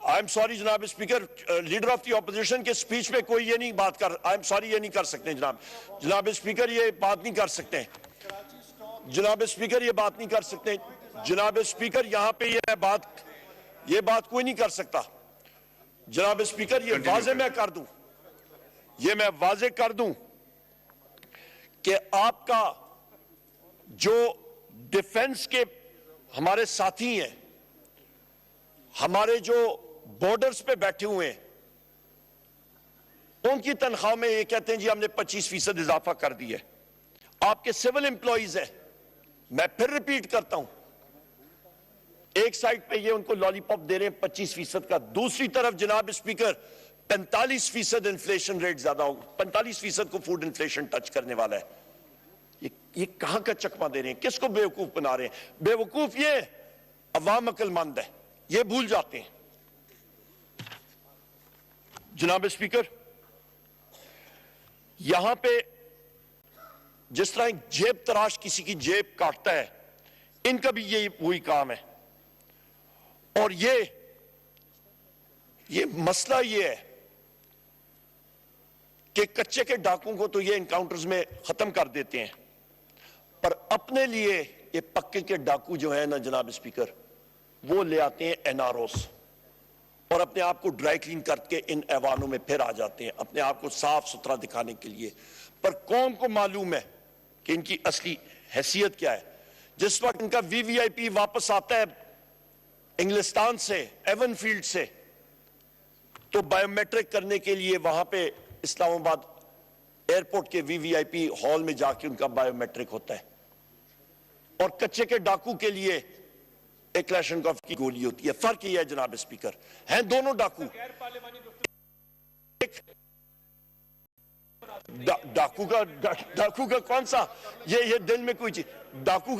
آئی ایم سوری جناب speaker, leader of the opposition کے سپیچ میں کوئی یہ نہیں بات کر, آئی ایم سوری یہ نہیں کر سکتے جناب سپیکر, یہ بات نہیں کر سکتے جناب سپیکر, یہ بات نہیں کر سکتے جناب سپیکر. یہاں پہ یہ بات کوئی نہیں کر سکتا جناب سپیکر. یہ واضح میں کر دوں, یہ میں واضح کر دوں کہ آپ کا جو ڈیفنس کے ہمارے ساتھی ہیں, ہمارے جو بارڈرز پہ بیٹھے ہوئے ہیں, ان کی تنخواہ میں یہ کہتے ہیں جی ہم نے 25% اضافہ کر دی ہے. آپ کے سول امپلائیز ہیں, میں پھر ریپیٹ کرتا ہوں, ایک سائڈ پہ یہ ان کو لالی پاپ دے رہے ہیں 25% کا, دوسری طرف جناب سپیکر 45% انفلیشن ریٹ زیادہ ہوگا, 45% کو فوڈ انفلیشن ٹچ کرنے والا ہے. یہ کہاں کا چکمہ دے رہے ہیں, کس کو بیوقوف بنا رہے ہیں؟ بیوقوف یہ عوام عقل مند ہے, یہ بھول جاتے ہیں. جناب سپیکر, یہاں پہ جس طرح ایک جیب تراش کسی کی جیب کاٹتا ہے, ان کا بھی یہی وہی کام ہے. اور یہ مسئلہ یہ ہے کہ کچے کے ڈاکوں کو تو یہ انکاؤنٹرز میں ختم کر دیتے ہیں, پر اپنے لیے یہ پکے کے ڈاکو جو ہے نا جناب سپیکر, وہ لے آتے ہیں این آر اوز, اور اپنے آپ کو ڈرائی کلین کر کے ان ایوانوں میں پھر آ جاتے ہیں اپنے آپ کو صاف ستھرا دکھانے کے لیے. پر قوم کو معلوم ہے کہ ان کی اصلی حیثیت کیا ہے. جس وقت ان کا وی وی آئی پی واپس آتا ہے انگلستان سے, ایون فیلڈ سے, تو بائیو میٹرک کرنے کے لیے وہاں پہ اسلام آباد ایئرپورٹ کے وی وی آئی پی ہال میں جا کے ان کا بائیو میٹرک ہوتا ہے. اور کچے کے ڈاکو کے لیے ایک کلاشنکوف کی گولی ہوتی ہے. فرق یہ ہے جناب اسپیکر, ہیں دونوں ڈاکو. ڈاکو کا کون سا, یہ دل میں کوئی چیز, ڈاکو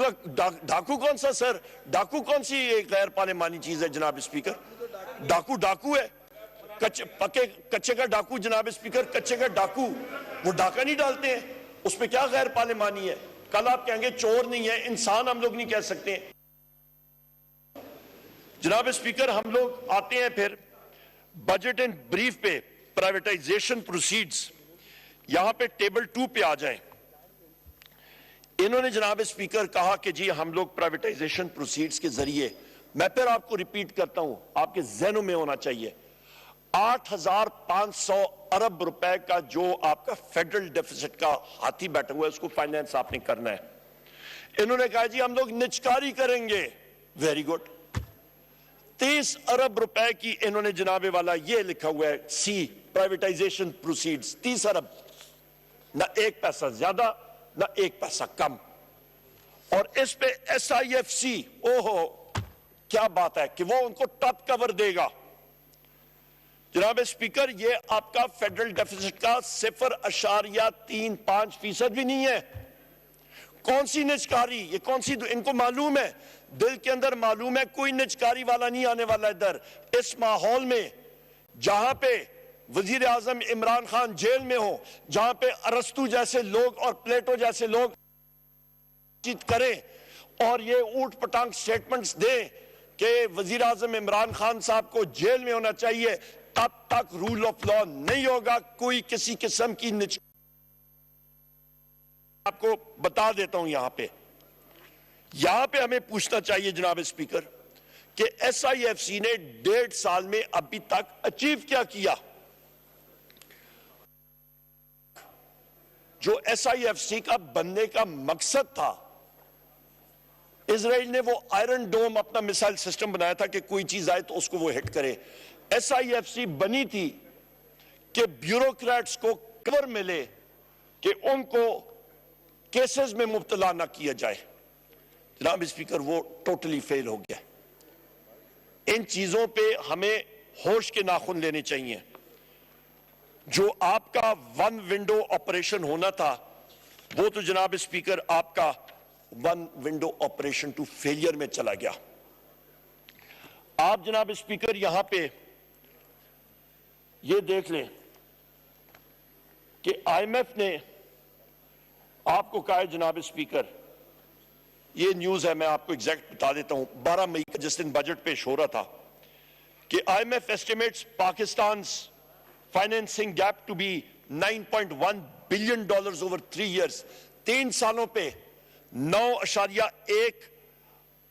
کون سا سر, ڈاکو کون سی ایک غیر پارلیمانی چیز ہے جناب اسپیکر. ڈاکو ہے, کچے کا ڈاکو جناب اسپیکر, کچے کا ڈاکو وہ ڈاکہ نہیں ڈالتے ہیں, اس پہ کیا غیر پارلیمانی ہے. کل آپ کہیں گے چور نہیں ہے, انسان ہم لوگ نہیں کہہ سکتے. جناب اسپیکر, ہم لوگ آتے ہیں پھر بجٹ اینڈ بریف پہ, پرائیویٹائزیشن پروسیڈز. یہاں پہ ٹیبل 2 پہ آ جائیں. انہوں نے جناب اسپیکر کہا کہ جی ہم لوگ پرائیویٹائزیشن پروسیڈز کے ذریعے, میں پھر آپ کو ریپیٹ کرتا ہوں, آپ کے ذہنوں میں ہونا چاہیے, 8,500 ارب روپے کا جو آپ کا فیڈرل ڈیفیسٹ کا ہاتھی بیٹھا ہوا ہے, اس کو فائنینس آپ نے کرنا ہے. انہوں نے کہا جی ہم لوگ نچکاری کریں گے. Very good. 30 ارب روپے کی انہوں نے جناب والا یہ لکھا ہوا ہے سی, پرائیویٹائزیشن پروسیڈز. 30 ارب, نہ ایک پیسہ زیادہ نہ ایک پیسہ کم. اور اس پہ ایس آئی ایف سی, اوہو کیا بات ہے کہ وہ ان کو ٹاپ کور دے گا. جناب اسپیکر, یہ آپ کا فیڈرل ڈیفیسٹ کا 0.35% بھی نہیں ہے. کون سی نچکاری, یہ کون سی, ان کو معلوم ہے, دل کے اندر معلوم ہے کوئی نچکاری والا نہیں آنے والا ادھر. اس ماحول میں جہاں پہ وزیر اعظم عمران خان جیل میں ہو, جہاں پہ ارسطو جیسے لوگ اور پلیٹو جیسے لوگ چیت کریں اور یہ اوٹ پٹانگ سٹیٹمنٹس دیں کہ وزیر اعظم عمران خان صاحب کو جیل میں ہونا چاہیے, تب تک رول آف لا نہیں ہوگا. کوئی کسی قسم کی آپ کو بتا دیتا ہوں, یہاں پہ ہمیں پوچھنا چاہیے جناب اسپیکر کہ ایس آئی ایف سی نے 1.5 سال میں ابھی تک اچیو کیا کیا. جو ایس آئی ایف سی کا بننے کا مقصد تھا, اسرائیل نے وہ آئرن ڈوم اپنا میسائل سسٹم بنایا تھا کہ کوئی چیز آئے تو اس کو وہ ہٹ کرے. ایس آئی ایف سی بنی تھی کہ بیوروکریٹس کو کور ملے کہ ان کو کیسز میں مبتلا نہ کیا جائے. جناب اسپیکر, وہ ٹوٹلی فیل ہو گیا. ان چیزوں پہ ہمیں ہوش کے ناخن لینے چاہیے. جو آپ کا ون ونڈو آپریشن ہونا تھا, وہ تو جناب اسپیکر آپ کا one window operation to failure میں چلا گیا. آپ جناب اسپیکر یہاں پہ یہ دیکھ لیں کہ آئی ایم ایف نے آپ کو کہا ہے جناب اسپیکر, یہ نیوز ہے, میں آپ کو ایگزیکٹ بتا دیتا ہوں, 12 مئی کا جس دن بجٹ پیش ہو رہا تھا, کہ I M F estimates Pakistan's financing gap to be $9.1 billion over 3 years. 3 سالوں پہ 9.1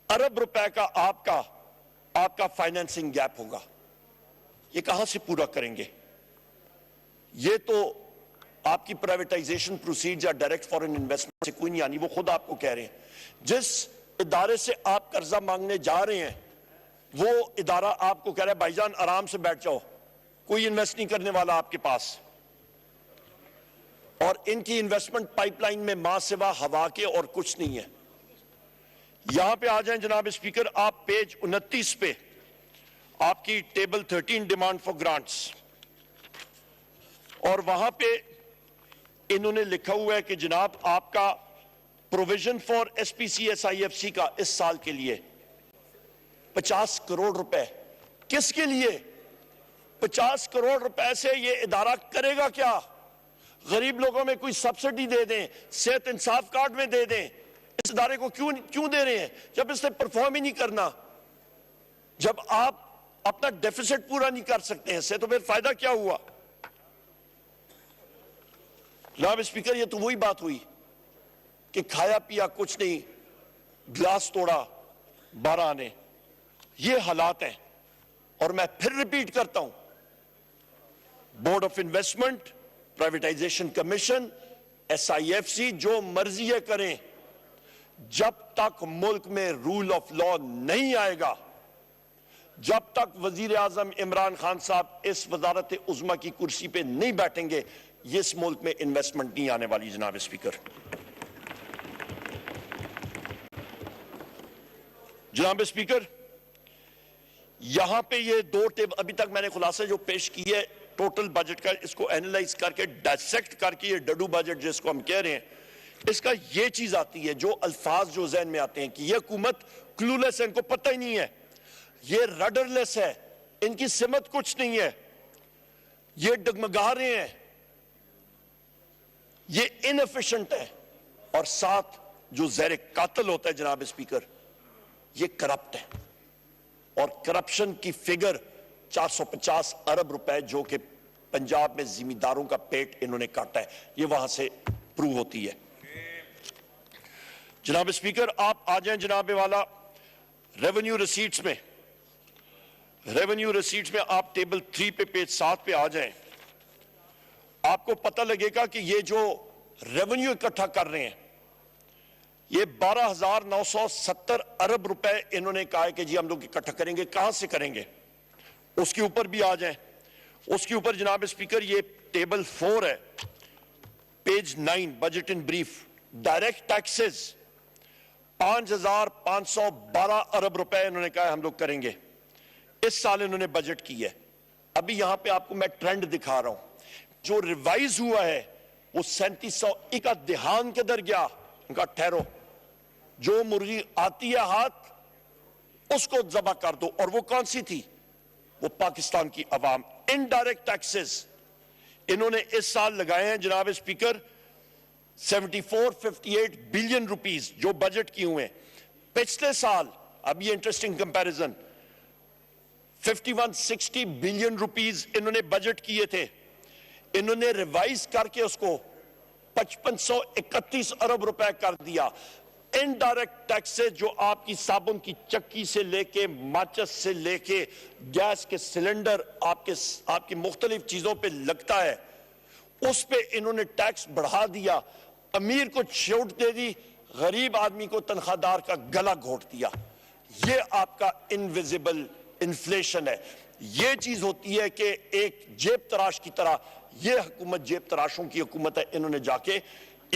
ارب روپے کا آپ کا فائنینسنگ گیپ ہوگا. یہ کہاں سے پورا کریں گے؟ یہ تو آپ کی پرائیویٹائزیشن پروسیڈ یا ڈائریکٹ فورن انویسٹمنٹ سے کوئی نہیں آنی. وہ خود آپ کو کہہ رہے ہیں, جس ادارے سے آپ قرضہ مانگنے جا رہے ہیں وہ ادارہ آپ کو کہہ رہا ہے بھائی جان آرام سے بیٹھ جاؤ, کوئی انویسٹ نہیں کرنے والا آپ کے پاس. اور ان کی انویسٹمنٹ پائپ لائن میں ماں سوا ہوا کے اور کچھ نہیں ہے. یہاں پہ آ جائیں جناب اسپیکر, آپ پیج 29 پہ آپ کی ٹیبل 13 ڈیمانڈ فار گرانٹس, اور وہاں پہ انہوں نے لکھا ہوا ہے کہ جناب آپ کا provision for S P C S I F C کا اس سال کے لیے 50 کروڑ روپے. کس کے لیے 50 کروڑ روپے سے یہ ادارہ کرے گا کیا؟ غریب لوگوں میں کوئی سبسڈی دے دیں, صحت انصاف کارڈ میں دے دیں. اس ادارے کو کیوں دے رہے ہیں جب اس نے پرفارم ہی نہیں کرنا؟ جب آپ اپنا ڈیفیسٹ پورا نہیں کر سکتے ہیں اس سے تو پھر فائدہ کیا ہوا؟ جناب اسپیکر, یہ تو وہی بات ہوئی کہ کھایا پیا کچھ نہیں, گلاس توڑا 12 آنے. یہ حالات ہیں. اور میں پھر ریپیٹ کرتا ہوں، board of investment, privatisation commission, SIFC جو مرضی کریں، جب تک ملک میں رول آف لا نہیں آئے گا، جب تک وزیر اعظم عمران خان صاحب اس وزارت عظمیٰ کی کرسی پہ نہیں بیٹھیں گے، یہ اس ملک میں انویسٹمنٹ نہیں آنے والی جناب اسپیکر۔ جناب اسپیکر، یہاں پہ یہ دو ٹیبل ابھی تک میں نے خلاصہ جو پیش کی ہے ٹوٹل بجٹ کا، اس کو اینالائز کر کے ڈائسیکٹ کر کے، یہ ڈڈو بجٹ جس کو ہم کہہ رہے ہیں، اس کا یہ چیز آتی ہے، جو الفاظ جو ذہن میں آتے ہیں کہ یہ حکومت کلولیس ہے، ان کو پتہ ہی نہیں ہے، یہ رڈرلیس ہے، ان کی سمت کچھ نہیں ہے، یہ ڈگمگا رہے ہیں، یہ انفیشنٹ ہے، اور ساتھ جو زیر قاتل ہوتا ہے جناب اسپیکر، یہ کرپٹ ہے، اور کرپشن کی فگر 450 ارب روپے جو کہ پنجاب میں زمینداروں کا پیٹ انہوں نے کاٹا ہے، یہ وہاں سے پروو ہوتی ہے۔ جناب اسپیکر، آپ آ جائیں جناب والا ریونیو ریسیٹس میں، ریونیو ریسیٹس میں آپ ٹیبل 3 پہ پیج 7 پہ آ جائیں، آپ کو پتہ لگے گا کہ یہ جو ریونیو اکٹھا کر رہے ہیں، یہ 12,970 ارب روپے انہوں نے کہا ہے کہ جی ہم لوگ اکٹھا کریں گے، کہاں سے کریں گے؟ اس کے اوپر بھی آ جائیں، اس کے اوپر جناب اسپیکر یہ ٹیبل 4 ہے، page 9 budget in brief, direct taxes 5,512 ارب روپے انہوں نے کہا ہے ہم لوگ کریں گے، اس سال انہوں نے بجٹ کی ہے۔ ابھی یہاں پہ آپ کو میں ٹرینڈ دکھا رہا ہوں، جو ریوائز ہوا ہے وہ 3701 کا دھیان کدھر گیا؟ ان کا ٹھہرو، جو مرغی آتی ہے ہاتھ اس کو ذبح کر دو، اور وہ کون سی تھی؟ وہ پاکستان کی عوام۔ انڈائریکٹ ٹیکسز انہوں نے اس سال لگائے ہیں جناب اسپیکر 7458 بلین روپیز جو بجٹ کی ہوئے ہیں۔ پچھلے سال، اب یہ انٹرسٹنگ کمپیریزن، 5160 بلین روپیز انہوں نے بجٹ کیے تھے، انہوں نے ریوائز کر کے اس کو 5531 ارب روپے کر دیا۔ انڈائریکٹ ٹیکسز جو آپ کی صابن کی چکی سے لے کے ماچس سے لے کے گیس کے سلنڈر آپ کی مختلف چیزوں پہ لگتا ہے، اس پہ انہوں نے ٹیکس بڑھا دیا، امیر کو چھوٹ دے دی، غریب آدمی کو تنخواہ دار کا گلا گھونٹ دیا۔ یہ آپ کا انویزیبل انفلیشن ہے۔ یہ چیز ہوتی ہے کہ ایک جیب تراش کی طرح، یہ حکومت جیب تراشوں کی حکومت ہے۔ انہوں نے جا کے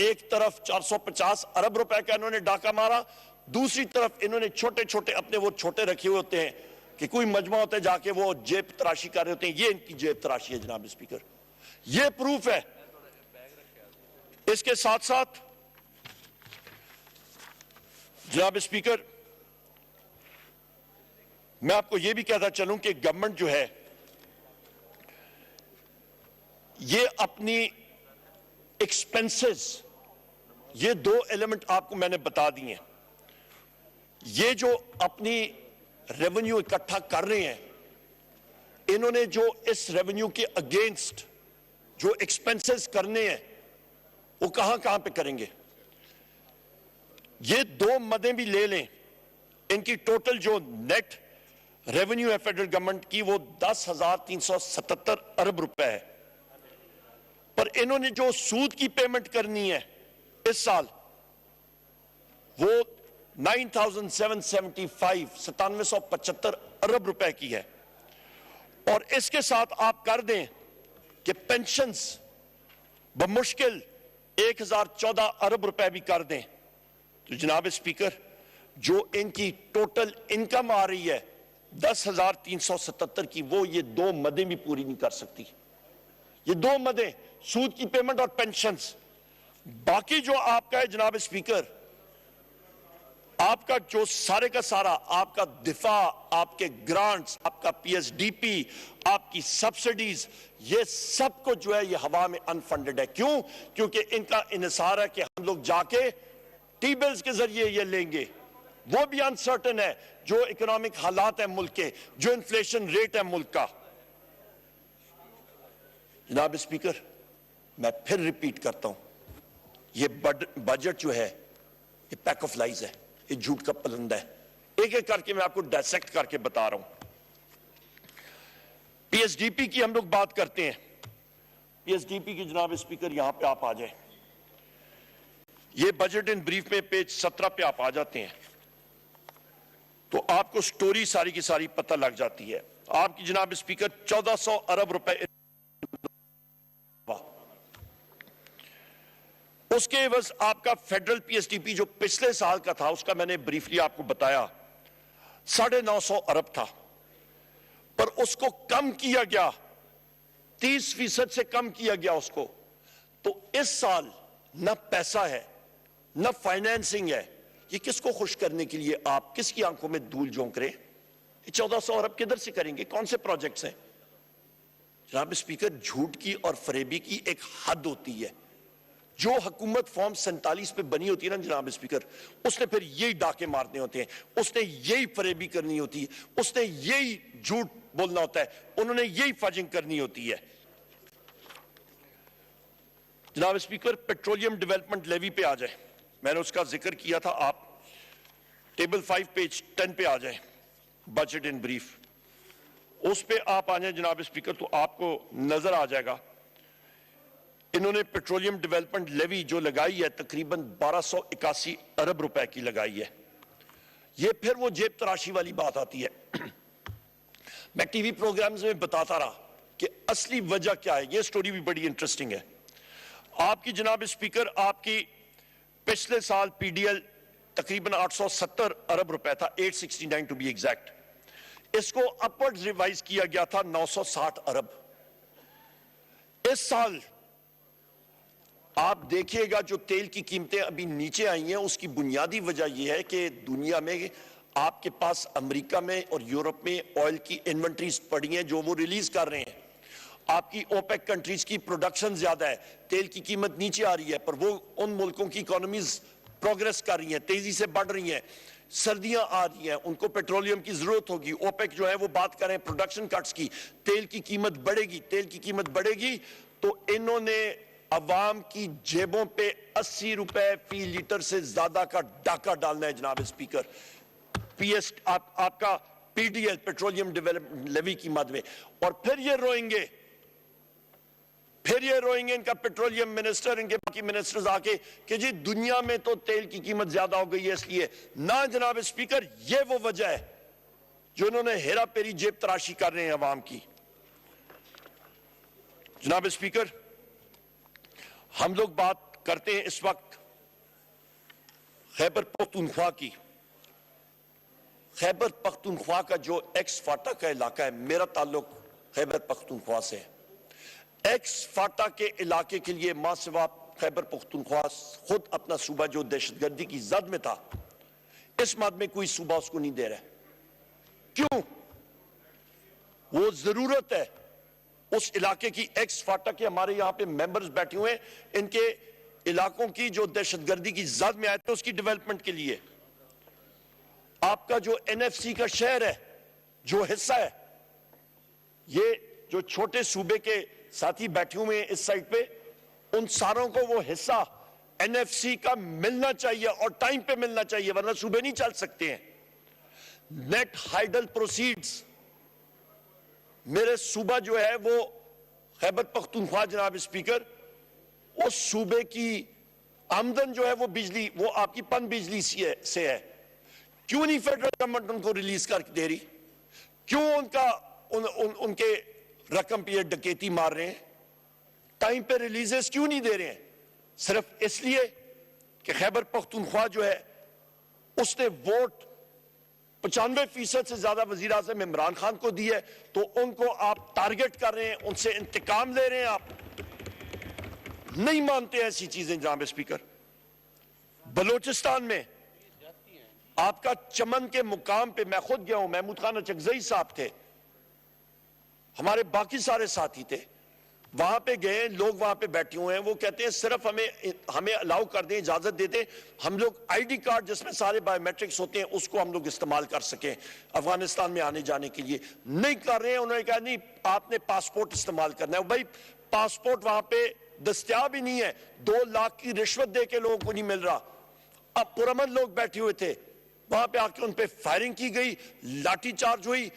ایک طرف 450 ارب روپے کا انہوں نے ڈاکہ مارا، دوسری طرف انہوں نے چھوٹے چھوٹے اپنے وہ چھوٹے رکھے ہوئے ہوتے ہیں کہ کوئی مجمع ہوتا ہے جا کے وہ جیب تراشی کر رہے ہوتے ہیں، یہ ان کی جیب تراشی ہے جناب اسپیکر، یہ پروف ہے۔ اس کے ساتھ ساتھ جناب اسپیکر میں آپ کو یہ بھی کہتا چلوں کہ گورنمنٹ جو ہے یہ اپنی ایکسپنسز، یہ دو ایلیمنٹ آپ کو میں نے بتا دیے ہیں، یہ جو اپنی ریونیو اکٹھا کر رہے ہیں، انہوں نے جو اس ریونیو کے اگینسٹ جو ایکسپنسز کرنے ہیں وہ کہاں کہاں پہ کریں گے؟ یہ دو مدیں بھی لے لیں، ان کی ٹوٹل جو نیٹ ریونیو ہے فیڈرل گورنمنٹ کی وہ 10,377 ارب روپے ہے، پر انہوں نے جو سود کی پیمنٹ کرنی ہے اس سال وہ 9,775 9775 ارب روپے کی ہے، اور اس کے ساتھ آپ کر دیں کہ پینشنز بمشکل 1,014 ارب روپے بھی کر دیں، تو جناب اسپیکر جو ان کی ٹوٹل انکم آ رہی ہے 10,377 کی، وہ یہ دو مدیں بھی پوری نہیں کر سکتی۔ یہ دو مدیں، سود کی پیمنٹ اور پینشنز۔ باقی جو آپ کا ہے جناب اسپیکر، آپ کا جو سارے کا سارا، آپ کا دفاع، آپ کے گرانٹس، آپ کا PSDP، آپ کی سبسڈیز، یہ سب کو جو ہے یہ ہوا میں انفنڈڈ ہے۔ کیوں؟ کیونکہ ان کا انحصار ہے کہ ہم لوگ جا کے ٹی بلز کے ذریعے یہ لیں گے، وہ بھی انسرٹن ہے جو اکنامک حالات ہیں ملک کے، جو انفلیشن ریٹ ہے ملک کا۔ جناب اسپیکر میں پھر ریپیٹ کرتا ہوں، یہ بجٹ جو ہے یہ پیک آف لائز ہے، یہ جھوٹ کا پلندہ ہے۔ ایک ایک کر کے میں آپ کو ڈائسیکٹ کر کے بتا رہا ہوں۔ پی ایس ڈی پی کی ہم لوگ بات کرتے ہیں. پی ایس ڈی پی کی جناب اسپیکر یہاں پہ آپ آ جائیں. یہ بجٹ ان بریف میں پیج 17 پہ آپ آ جاتے ہیں تو آپ کو سٹوری ساری کی ساری پتہ لگ جاتی ہے. آپ کی جناب اسپیکر 1400 ارب روپے اس کے عوض آپ کا federal P S T P جو پچھلے سال کا تھا اس کا میں نے بریفلی آپ کو بتایا 950 ارب تھا، پر اس کو کم کیا گیا 30% سے کم کیا گیا اس کو. تو اس سال نہ پیسہ ہے نہ فائنینسنگ ہے. یہ کس کو خوش کرنے کے لیے آپ کس کی آنکھوں میں دھول جھونک رہے؟ 1400 ارب کدھر سے کریں گے؟ کون سے پروجیکٹس ہیں؟ جناب اسپیکر جھوٹ کی اور فریبی کی ایک حد ہوتی ہے. جو حکومت فارم 47 پہ بنی ہوتی ہے نا جناب اسپیکر، اس نے پھر یہی ڈاکے مارنے ہوتے ہیں، اس نے یہی فریبی کرنی ہوتی ہے، اس نے یہی جھوٹ بولنا ہوتا ہے، انہوں نے یہی فجنگ کرنی ہوتی ہے. جناب اسپیکر پیٹرولیم ڈیولپمنٹ لیوی پہ آ جائیں. میں نے اس کا ذکر کیا تھا، آپ ٹیبل 5 پیج 10 پہ آ جائیں. بجٹ ان بریف اس پہ آپ آ جائیں جناب اسپیکر تو آپ کو نظر آ جائے گا. انہوں نے پیٹرولیم ڈیولپمنٹ لیوی جو لگائی ہے تقریباً 1281 ارب روپے کی لگائی ہے. یہ پھر وہ جیب تراشی والی بات آتی ہے. میں ٹی وی پروگرامز میں بتاتا رہا کہ اصلی وجہ کیا ہے. یہ سٹوری بھی بڑی انٹرسٹنگ ہے. آپ کی جناب اسپیکر آپ کی پچھلے سال پی ڈی ایل تقریباً 870 ارب روپے تھا، 869 ٹو بی ایگزیکٹ. اس کو اپورڈ ریوائز کیا گیا تھا 960 ارب. اس سال آپ دیکھیے گا جو تیل کی قیمتیں ابھی نیچے آئی ہیں اس کی بنیادی وجہ یہ ہے کہ دنیا میں آپ کے پاس امریکہ میں اور یورپ میں آئل کی انونٹریز پڑی ہیں جو وہ ریلیز کر رہے ہیں. آپ کی اوپیک کنٹریز کی پروڈکشن زیادہ ہے، تیل کی قیمت نیچے آ رہی ہے، پر وہ ان ملکوں کی اکانومیز پروگریس کر رہی ہیں، تیزی سے بڑھ رہی ہیں. سردیاں آ رہی ہیں، ان کو پیٹرولیم کی ضرورت ہوگی. اوپیک جو ہے وہ بات کریں پروڈکشن کٹس کی، تیل کی قیمت بڑھے گی. تیل کی قیمت بڑھے گی تو انہوں نے عوام کی جیبوں پہ 80 روپے فی لیٹر سے زیادہ کا ڈاکہ ڈالنا ہے جناب اسپیکر. پی ایس آپ کا P D L petroleum development levy کی مد میں. اور پھر یہ روئیں گے ان کا پیٹرولیم منسٹر، ان کے باقی منسٹرز آ کے کہ جی دنیا میں تو تیل کی قیمت زیادہ ہو گئی ہے اس لیے. نہ جناب اسپیکر، یہ وہ وجہ ہے جو انہوں نے ہیرا پیری جیب تراشی کر رہے ہیں عوام کی. جناب اسپیکر ہم لوگ بات کرتے ہیں اس وقت خیبر پختونخوا کی. خیبر پختونخوا کا جو ایکس فاٹا کا علاقہ ہے، میرا تعلق خیبر پختونخوا سے ہے. ایکس فاٹا کے علاقے کے لیے ماں سوا خیبر پختونخوا خود اپنا صوبہ جو دہشت گردی کی زد میں تھا، اس مد میں کوئی صوبہ اس کو نہیں دے رہا. کیوں؟ وہ ضرورت ہے اس علاقے کی. ایکس فاٹا کے ہمارے یہاں پہ ممبرز بیٹھے ہوئے ہیں، ان کے علاقوں کی جو دہشت گردی کی زد میں آئے تھے اس کی ڈیولپمنٹ کے لیے. آپ کا جو این ایف سی کا شہر ہے، جو حصہ ہے، یہ جو چھوٹے صوبے کے ساتھی بیٹھے ہوئے ہیں اس سائٹ پہ، ان ساروں کو وہ حصہ این ایف سی کا ملنا چاہیے اور ٹائم پہ ملنا چاہیے، ورنہ صوبے نہیں چل سکتے ہیں. نیٹ ہائیڈل پروسیڈز میرے صوبہ جو ہے وہ خیبر پختونخوا جناب اسپیکر، اس صوبے کی آمدن جو ہے وہ بجلی، وہ آپ کی پن بجلی سے ہے. کیوں نہیں فیڈرل گورنمنٹ ان کو ریلیز کر دے رہی؟ کیوں ان کے رقم پہ یہ ڈکیتی مار رہے ہیں؟ ٹائم پہ ریلیزز کیوں نہیں دے رہے ہیں؟ صرف اس لیے کہ خیبر پختونخوا جو ہے اس نے ووٹ 95% سے زیادہ وزیر اعظم عمران خان کو دی ہے، تو ان کو آپ ٹارگٹ کر رہے ہیں، ان سے انتقام لے رہے ہیں. آپ نہیں مانتے ایسی چیزیں جناب اسپیکر. بلوچستان میں آپ کا چمن کے مقام پہ میں خود گیا ہوں، محمود خان اچکزئی صاحب تھے، ہمارے باقی سارے ساتھی تھے، وہاں پہ گئے، لوگ وہاں پہ بیٹھے ہوئے ہیں، وہ کہتے ہیں صرف ہمیں الاؤ کر دیں، اجازت دے دیں، ہم لوگ آئی ڈی کارڈ جس میں سارے بایو میٹرکس ہوتے ہیں اس کو ہم لوگ استعمال کر سکیں افغانستان میں آنے جانے کے لیے. نہیں کر رہے ہیں. انہوں نے کہا نہیں، آپ نے پاسپورٹ استعمال کرنا ہے. بھائی پاسپورٹ وہاں پہ دستیاب ہی نہیں ہے، 2 لاکھ کی رشوت دے کے لوگوں کو نہیں مل رہا. اب پرامن لوگ بیٹھے ہوئے تھے، وہاں پہ آ کے ان پہ فائرنگ کی گئی، لاٹھی چارج ہوئی،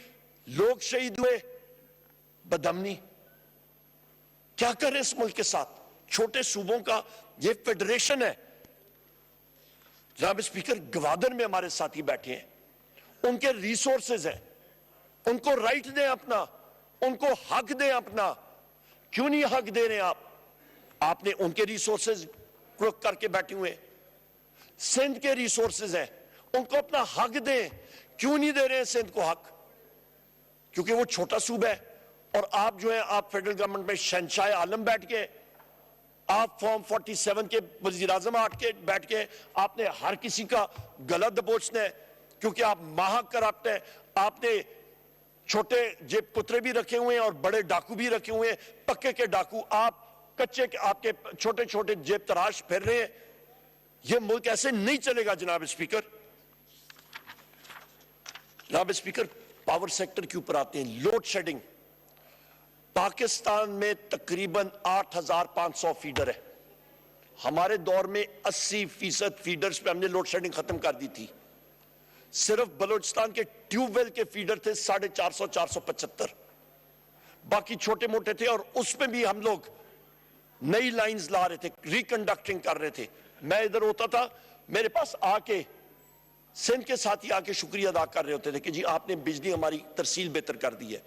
لوگ شہید ہوئے. بدامنی کیا کریں اس ملک کے ساتھ؟ چھوٹے صوبوں کا یہ فیڈریشن ہے. جناب اسپیکر, گوادر میں ہمارے ساتھی بیٹھے ہیں, ان کے ریسورسز ہیں, ان کو رائٹ دیں اپنا, ان کو حق دیں اپنا. کیوں نہیں حق دے رہے آپ نے ان کے ریسورسز کلک کر کے بیٹھے ہوئے. سندھ کے ریسورسز ہیں, ان کو اپنا حق دیں. کیوں نہیں دے رہے ہیں سندھ کو حق؟ کیونکہ وہ چھوٹا صوبہ ہے, اور آپ جو ہیں آپ فیڈرل گورنمنٹ میں شہنشاہ عالم بیٹھ کے, آپ فارم 47 کے وزیر اعظم بیٹھ کے آپ نے ہر کسی کا گلا دبوچنا ہے, کیونکہ آپ ماہا کرپٹ ہیں. آپ نے چھوٹے جیب کترے بھی رکھے ہوئے ہیں اور بڑے ڈاکو بھی رکھے ہوئے ہیں, پکے کے ڈاکو. آپ کچے کے, آپ کے چھوٹے چھوٹے جیب تراش پھر رہے ہیں. یہ ملک ایسے نہیں چلے گا. جناب اسپیکر, جناب اسپیکر, پاور سیکٹر کے اوپر آتے ہیں. لوڈ شیڈنگ پاکستان میں تقریباً 8500 فیڈر ہے. ہمارے دور میں 80% فیڈرز پہ ہم نے لوڈ شیڈنگ ختم کر دی تھی. صرف بلوچستان کے ٹیوب ویل کے فیڈر تھے 450 475, باقی چھوٹے موٹے تھے, اور اس پہ بھی ہم لوگ نئی لائنز لا رہے تھے, ریکنڈکٹنگ کر رہے تھے. میں ادھر ہوتا تھا, میرے پاس آ کے سندھ کے ساتھی آ کے شکریہ ادا کر رہے ہوتے تھے کہ جی آپ نے بجلی ہماری ترسیل بہتر کر دی ہے.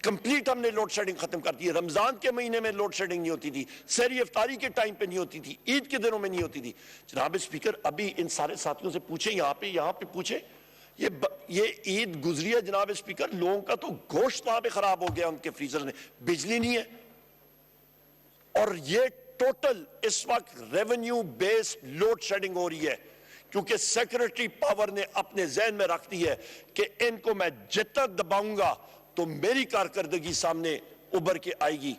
کمپلیٹ ہم نے لوڈ شیڈنگ ختم کر دی ہے. رمضان کے مہینے میں لوڈ شیڈنگ نہیں ہوتی تھی, سحری افطاری کے ٹائم پہ نہیں ہوتی تھی, عید کے دنوں میں نہیں ہوتی تھی. جناب اسپیکر, ابھی ان سارے ساتھیوں سے پوچھیں, یہاں پہ پوچھیں, یہ عید گزری ہے جناب اسپیکر, لوگوں کا تو گوشت وہاں پہ خراب ہو گیا ان کے فریزر میں, بجلی نہیں ہے. اور یہ ٹوٹل اس وقت ریونیو بیسڈ لوڈ شیڈنگ ہو رہی ہے, کیونکہ سیکرٹری پاور نے اپنے ذہن میں رکھ دی ہے کہ ان کو میں جتنا دباؤں گا تو میری کارکردگی سامنے ابھر کے آئے گی.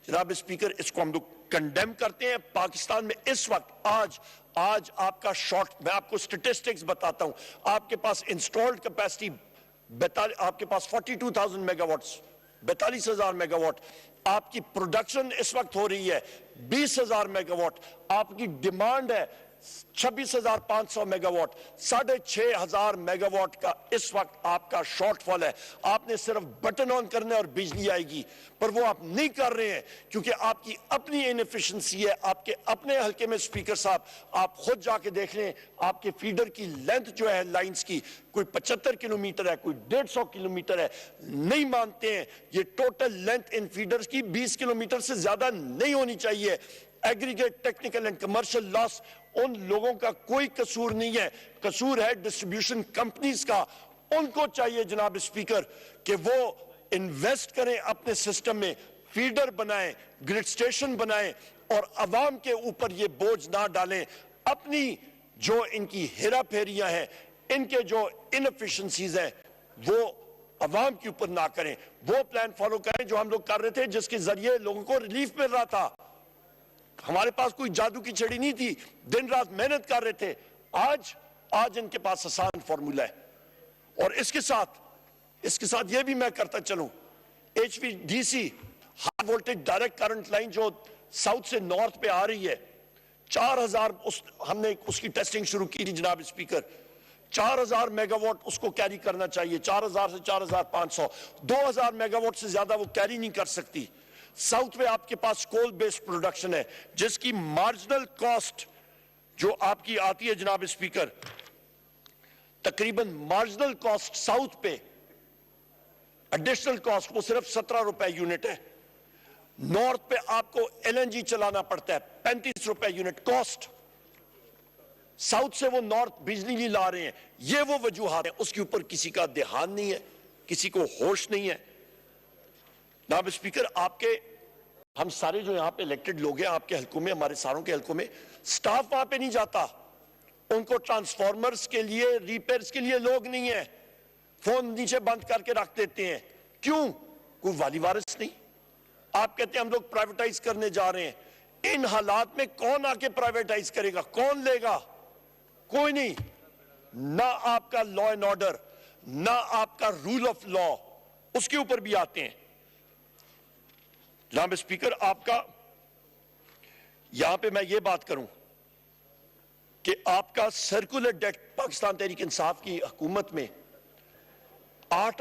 جناب اسپیکر, اس کو ہم لوگ کنڈیم کرتے ہیں. پاکستان میں اس وقت آج آپ کا شارٹ, میں آپ کو سٹیٹسٹکس بتاتا ہوں, آپ کے پاس انسٹالڈ کیپیسٹی آپ کے پاس 42,000 میگا واٹس, 42,000 میگا واٹ. آپ کی پروڈکشن اس وقت ہو رہی ہے 20,000 میگا واٹ. آپ کی ڈیمانڈ ہے 26,500 میگا واٹ. 6,500 میگا واٹ کا اس وقت آپ کا شارٹ فال ہے. آپ نے صرف بٹن آن کرنا ہے اور بجلی آئے گی, پر وہ آپ نہیں کر رہے ہیں کیونکہ آپ کی اپنی انفیشنسی ہے. آپ کے اپنے حلقے میں اسپیکر صاحب, آپ خود جا کے دیکھ لیں, آپ کے فیڈر کی لینتھ جو ہے لائنز کی, کوئی 75 کلومیٹر ہے, کوئی 150 کلومیٹر ہے. نہیں مانتے ہیں, یہ ٹوٹل لینتھ ان فیڈرز کی 20 کلومیٹر سے زیادہ نہیں ہونی چاہیے. ایگریگیٹ ٹیکنیکل اینڈ کمرشل لاس ان لوگوں کا کوئی قصور نہیں ہے, قصور ہے ڈسٹریبیوشن کمپنیز کا. ان کو چاہیے جناب اسپیکر کہ وہ انویسٹ کریں اپنے سسٹم میں, فیڈر بنائیں, گرڈ سٹیشن بنائیں, اور عوام کے اوپر یہ بوجھ نہ ڈالیں. اپنی جو ان کی ہیرا پھیریاں ہیں, ان کے جو انفیشنسیز ہیں, وہ عوام کے اوپر نہ کریں. وہ پلان فالو کریں جو ہم لوگ کر رہے تھے, جس کے ذریعے لوگوں کو ریلیف مل رہا تھا. ہمارے پاس کوئی جادو کی چھڑی نہیں تھی, دن رات محنت کر رہے تھے. آج ان کے پاس آسان فارمولا ہے. اور اس کے ساتھ یہ بھی میں کرتا چلوں, H V D C high voltage direct current line جو ساؤتھ سے نارتھ پہ آ رہی ہے, 4,000 ہم نے اس کی ٹیسٹنگ شروع کی تھی جناب اسپیکر. 4,000 میگا واٹ اس کو کیری کرنا چاہیے, 4,000 سے 4,500. 2,000 میگا واٹ سے زیادہ وہ کیری نہیں کر سکتی. ساؤتھ میں آپ کے پاس کول بیسڈ پروڈکشن ہے, جس کی مارجنل کاسٹ جو آپ کی آتی ہے جناب اسپیکر, تقریباً مارجنل کاسٹ ساؤتھ پہ ایڈیشنل کاسٹ وہ صرف 17 روپے یونٹ ہے. نارتھ پہ آپ کو ایل این جی چلانا پڑتا ہے 35 روپے یونٹ کاسٹ. ساؤتھ سے وہ نارتھ بجلی نہیں لا رہے ہیں. یہ وہ وجوہات ہیں, اس کے اوپر کسی کا دھیان نہیں ہے, کسی کو ہوش نہیں ہے. جناب اسپیکر, آپ کے ہم سارے جو یہاں پہ الیکٹڈ لوگ ہیں آپ کے حلقوں میں, ہمارے ساروں کے حلقوں میں, سٹاف وہاں پہ نہیں جاتا. ان کو ٹرانسفارمرز کے لیے, ریپیئرز کے لیے لوگ نہیں ہیں. فون نیچے بند کر کے رکھ دیتے ہیں. کیوں؟ کوئی والی وارث نہیں. آپ کہتے ہیں ہم لوگ پرائیویٹائز کرنے جا رہے ہیں. ان حالات میں کون آ کے پرائیویٹائز کرے گا؟ کون لے گا؟ کوئی نہیں. نہ آپ کا لا اینڈ آرڈر, نہ آپ کا رول آف لا, اس کے اوپر بھی آتے ہیں. جناب اسپیکر, آپ کا یہاں پہ میں یہ بات کروں کہ آپ کا سرکولر ڈیٹ پاکستان تحریک انصاف کی حکومت میں 8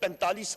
45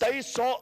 2300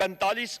45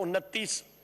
29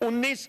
19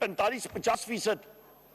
45-50%,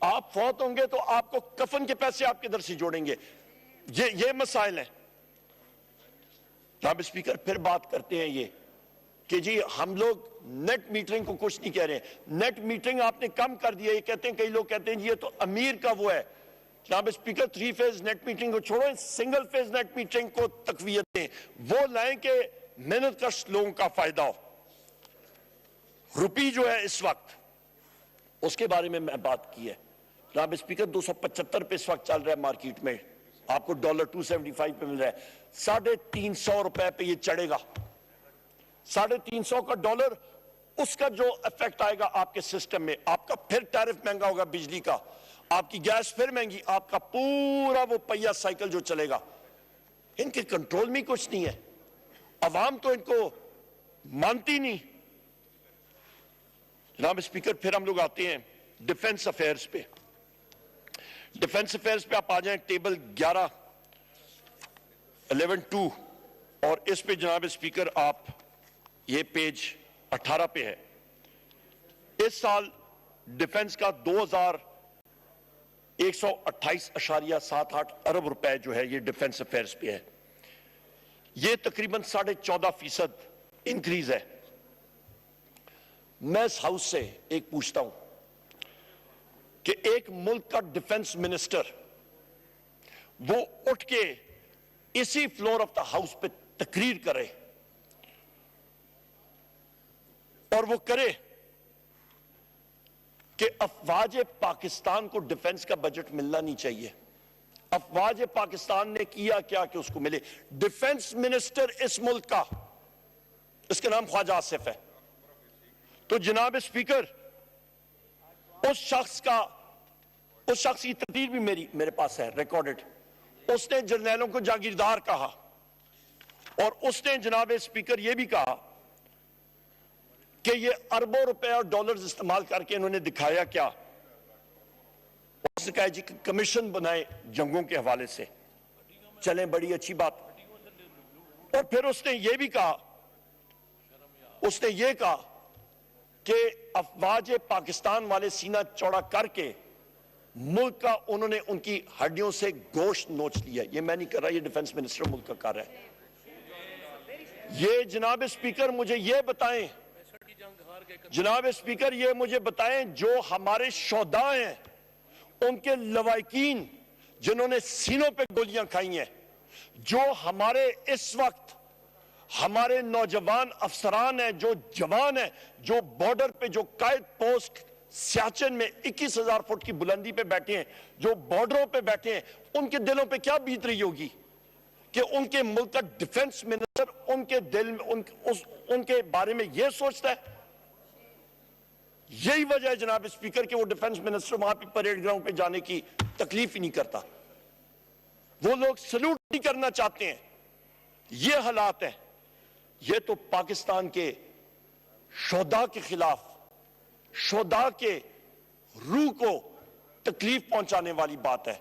آپ فوت ہوں گے تو آپ کو کفن کے پیسے آپ کے در سے جوڑیں گے. یہ مسائل ہیں. جناب اسپیکر پھر بات کرتے ہیں یہ کہ جی ہم لوگ نیٹ میٹرنگ کو کچھ نہیں کہہ رہے ہیں. نیٹ میٹرنگ آپ نے کم کر دیا. یہ کہتے ہیں کئی لوگ کہتے ہیں یہ تو امیر کا وہ ہے. جناب اسپیکر 3 فیز نیٹ میٹرنگ کو چھوڑیں, سنگل فیز نیٹ میٹرنگ کو تقویت دیں. وہ لائیں کہ محنت کش لوگوں کا فائدہ ہو. روپی جو ہے اس وقت اس کے بارے میں بات کی ہے. جناب اسپیکر 275 پہ اس وقت چل رہا ہے مارکیٹ میں, آپ کو $275 پہ مل رہا ہے. 350 روپے پہ یہ چڑھے گا. 350 کا ڈالر, اس کا جو ایفیکٹ آئے گا آپ کے سسٹم میں, آپ کا پھر ٹیرف مہنگا ہوگا بجلی کا, آپ کی گیس پھر مہنگی, آپ کا پورا وہ پہیا سائیکل جو چلے گا. ان کے کنٹرول میں کچھ نہیں ہے. عوام تو ان کو مانتی نہیں. جناب اسپیکر پھر ہم لوگ آتے ہیں ڈیفنس افیئرز پہ. ڈیفنس افیئرز پہ آپ آ جائیں ٹیبل 11.2 اور اس پہ جناب اسپیکر آپ یہ پیج 18 پہ ہے. اس سال ڈیفنس کا 2128.78 ارب روپے جو ہے یہ ڈیفنس افیئرز پہ ہے. یہ تقریباً 14.5% انکریز ہے. میں اس ہاؤس سے ایک پوچھتا ہوں کہ ایک ملک کا ڈیفنس منسٹر وہ اٹھ کے اسی فلور آف دا ہاؤس پہ تقریر کرے اور وہ کرے کہ افواج پاکستان کو ڈیفنس کا بجٹ ملنا نہیں چاہیے. افواج پاکستان نے کیا کیا کہ اس کو ملے. ڈیفنس منسٹر اس ملک کا, اس کا نام خواجہ آصف ہے. تو جناب اسپیکر اس شخص کی تقریر بھی میرے پاس ہے ریکارڈڈ. اس نے جرنیلوں کو جاگیردار کہا اور اس نے جناب اسپیکر یہ بھی کہا کہ یہ اربوں روپے اور ڈالرز استعمال کر کے انہوں نے دکھایا کیا. اس نے کہا جی کمیشن بنائے جنگوں کے حوالے سے, چلیں بڑی اچھی بات. اور پھر اس نے یہ بھی کہا, اس نے یہ کہا کہ افواج پاکستان والے سینہ چوڑا کر کے ملک کا انہوں نے ان کی ہڈیوں سے گوشت نوچ لیا. یہ میں نہیں کر رہا, یہ ڈیفنس منسٹر ملک کا کر رہا ہے. یہ جناب اسپیکر مجھے یہ بتائیں, جناب اسپیکر یہ مجھے بتائیں جو ہمارے شہداء ہیں, ان کے لواحقین جنہوں نے سینوں پہ گولیاں کھائی ہیں, جو ہمارے اس وقت ہمارے نوجوان افسران ہیں, جو جوان ہیں, جو بارڈر پہ, جو قائد پوسٹ سیاچن میں 21,000 فٹ کی بلندی پہ بیٹھے ہیں, جو بارڈروں پہ بیٹھے ہیں, ان کے دلوں پہ کیا بیت رہی ہوگی کہ ان کے ملک کا ڈیفنس منسٹر ان کے دل میں ان کے بارے میں یہ سوچتا ہے. یہی وجہ ہے جناب اسپیکر کہ وہ ڈیفنس منسٹر وہاں پہ پریڈ گراؤنڈ پہ جانے کی تکلیف ہی نہیں کرتا. وہ لوگ سلوٹ نہیں کرنا چاہتے ہیں. یہ حالات ہیں. یہ تو پاکستان کے شہداء کے خلاف, شہداء کے روح کو تکلیف پہنچانے والی بات ہے.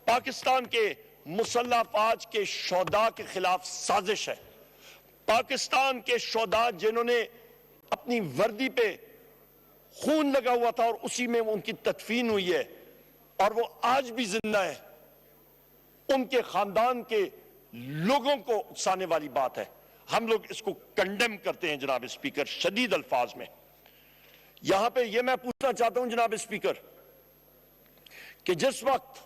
پاکستان کے مسلح افواج کے شہداء کے خلاف سازش ہے. پاکستان کے شہداء جنہوں نے اپنی وردی پہ خون لگا ہوا تھا اور اسی میں ان کی تدفین ہوئی ہے اور وہ آج بھی زندہ ہے, ان کے خاندان کے لوگوں کو اکسانے والی بات ہے. ہم لوگ اس کو کنڈیم کرتے ہیں جناب اسپیکر شدید الفاظ میں. یہاں پہ یہ میں پوچھنا چاہتا ہوں جناب اسپیکر کہ جس وقت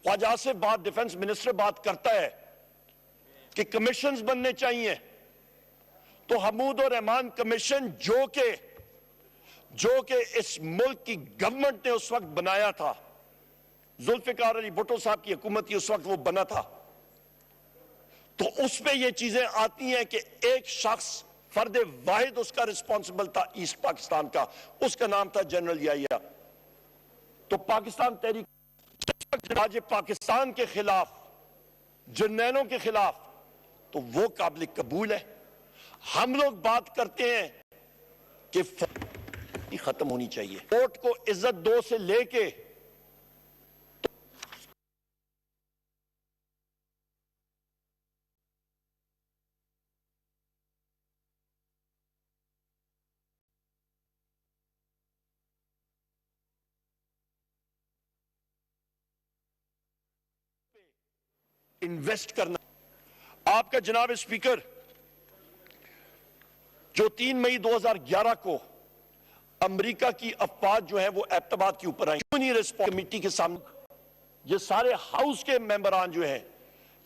خواجہ آصف ڈیفنس منسٹر بات کرتا ہے کہ کمیشنز بننے چاہیے, تو حمود الرحمان کمیشن جو کہ اس ملک کی گورنمنٹ نے اس وقت بنایا تھا, ذوالفقار علی بھٹو صاحب کی حکومت کی اس وقت وہ بنا تھا, تو اس پہ یہ چیزیں آتی ہیں کہ ایک شخص فرد واحد اس کا رسپانسبل تھا ایسٹ پاکستان کا, اس کا نام تھا جنرل یحییٰ. تو پاکستان تحریک راج پاکستان کے خلاف, جرنیلوں کے خلاف, تو وہ قابل قبول ہے. ہم لوگ بات کرتے ہیں کہ ختم ہونی چاہیے. ووٹ کو عزت دو سے لے کے انویسٹ کرنا. آپ کا جناب اسپیکر جو 3 مئی 2011 کو امریکہ کی افواج جو ہیں وہ اعتماد کے اوپر آئیں, کیوں نہیں رسپونس کمیٹی کے سامنے, یہ سارے ہاؤس کے ممبران جو ہیں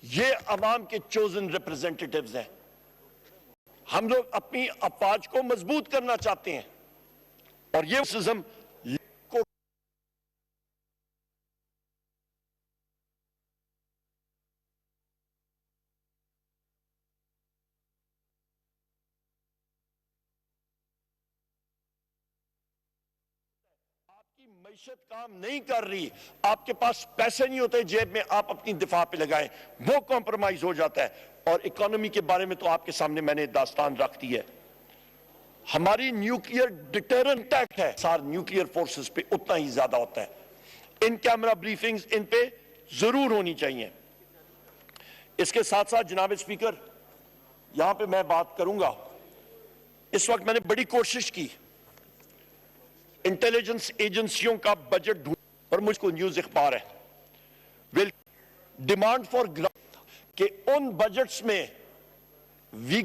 یہ عوام کے چوزن ریپرزینٹیٹیوز ہیں. ہم لوگ اپنی افواج کو مضبوط کرنا چاہتے ہیں اور یہ سزم کو کی معیشت کام نہیں کر رہی, آپ کے پاس پیسے نہیں ہوتے جیب میں, آپ اپنی دفاع پہ لگائیں, وہ کمپرومائز ہو جاتا ہے. اور اکانومی کے بارے میں تو آپ کے سامنے میں نے داستان رکھ دی ہے. ہماری نیوکلیئر ڈیٹرنٹ ایکٹ ہے, سار نیوکلیئر فورسز پہ اتنا ہی زیادہ ہوتا ہے. ان کیمرہ بریفنگز ان پہ ضرور ہونی چاہیے. اس کے ساتھ ساتھ جناب اسپیکر یہاں پہ میں بات کروں گا, اس وقت میں نے بڑی کوشش کی انٹیلیجنس ایجنسیوں کا بجٹ ڈھونڈ, اور مجھ کو نیوز اخبار ہے ول ڈیمانڈ فار کہ ان بجٹس میں وی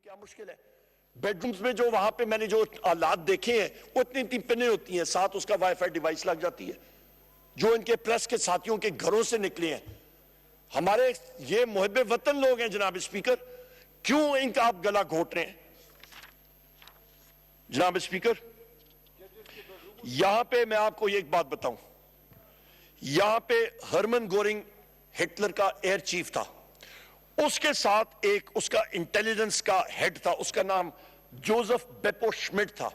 کیا مشکل ہے؟ بیڈ رومز میں جو وہاں پہ میں نے جو آلات دیکھے ہیں وہ اتنی پنیں ہوتی ہیں, ساتھ اس کا وائی فائی ڈیوائس لگ جاتی ہے, جو ان کے پریس کے ساتھیوں کے گھروں سے نکلے ہیں. ہمارے یہ محب وطن لوگ ہیں جناب اسپیکر, کیوں ان کا آپ گلا گھونٹ رہے ہیں؟ جناب اسپیکر, یہاں پہ میں آپ کو ایک بات بتاؤں, یہاں پہ ہرمن گورنگ ہٹلر کا ایئر چیف تھا, اس کے ساتھ ایک اس کا انٹیلیجنس کا ہیڈ تھا, اس کا نام جوزف بیپو شمٹ تھا.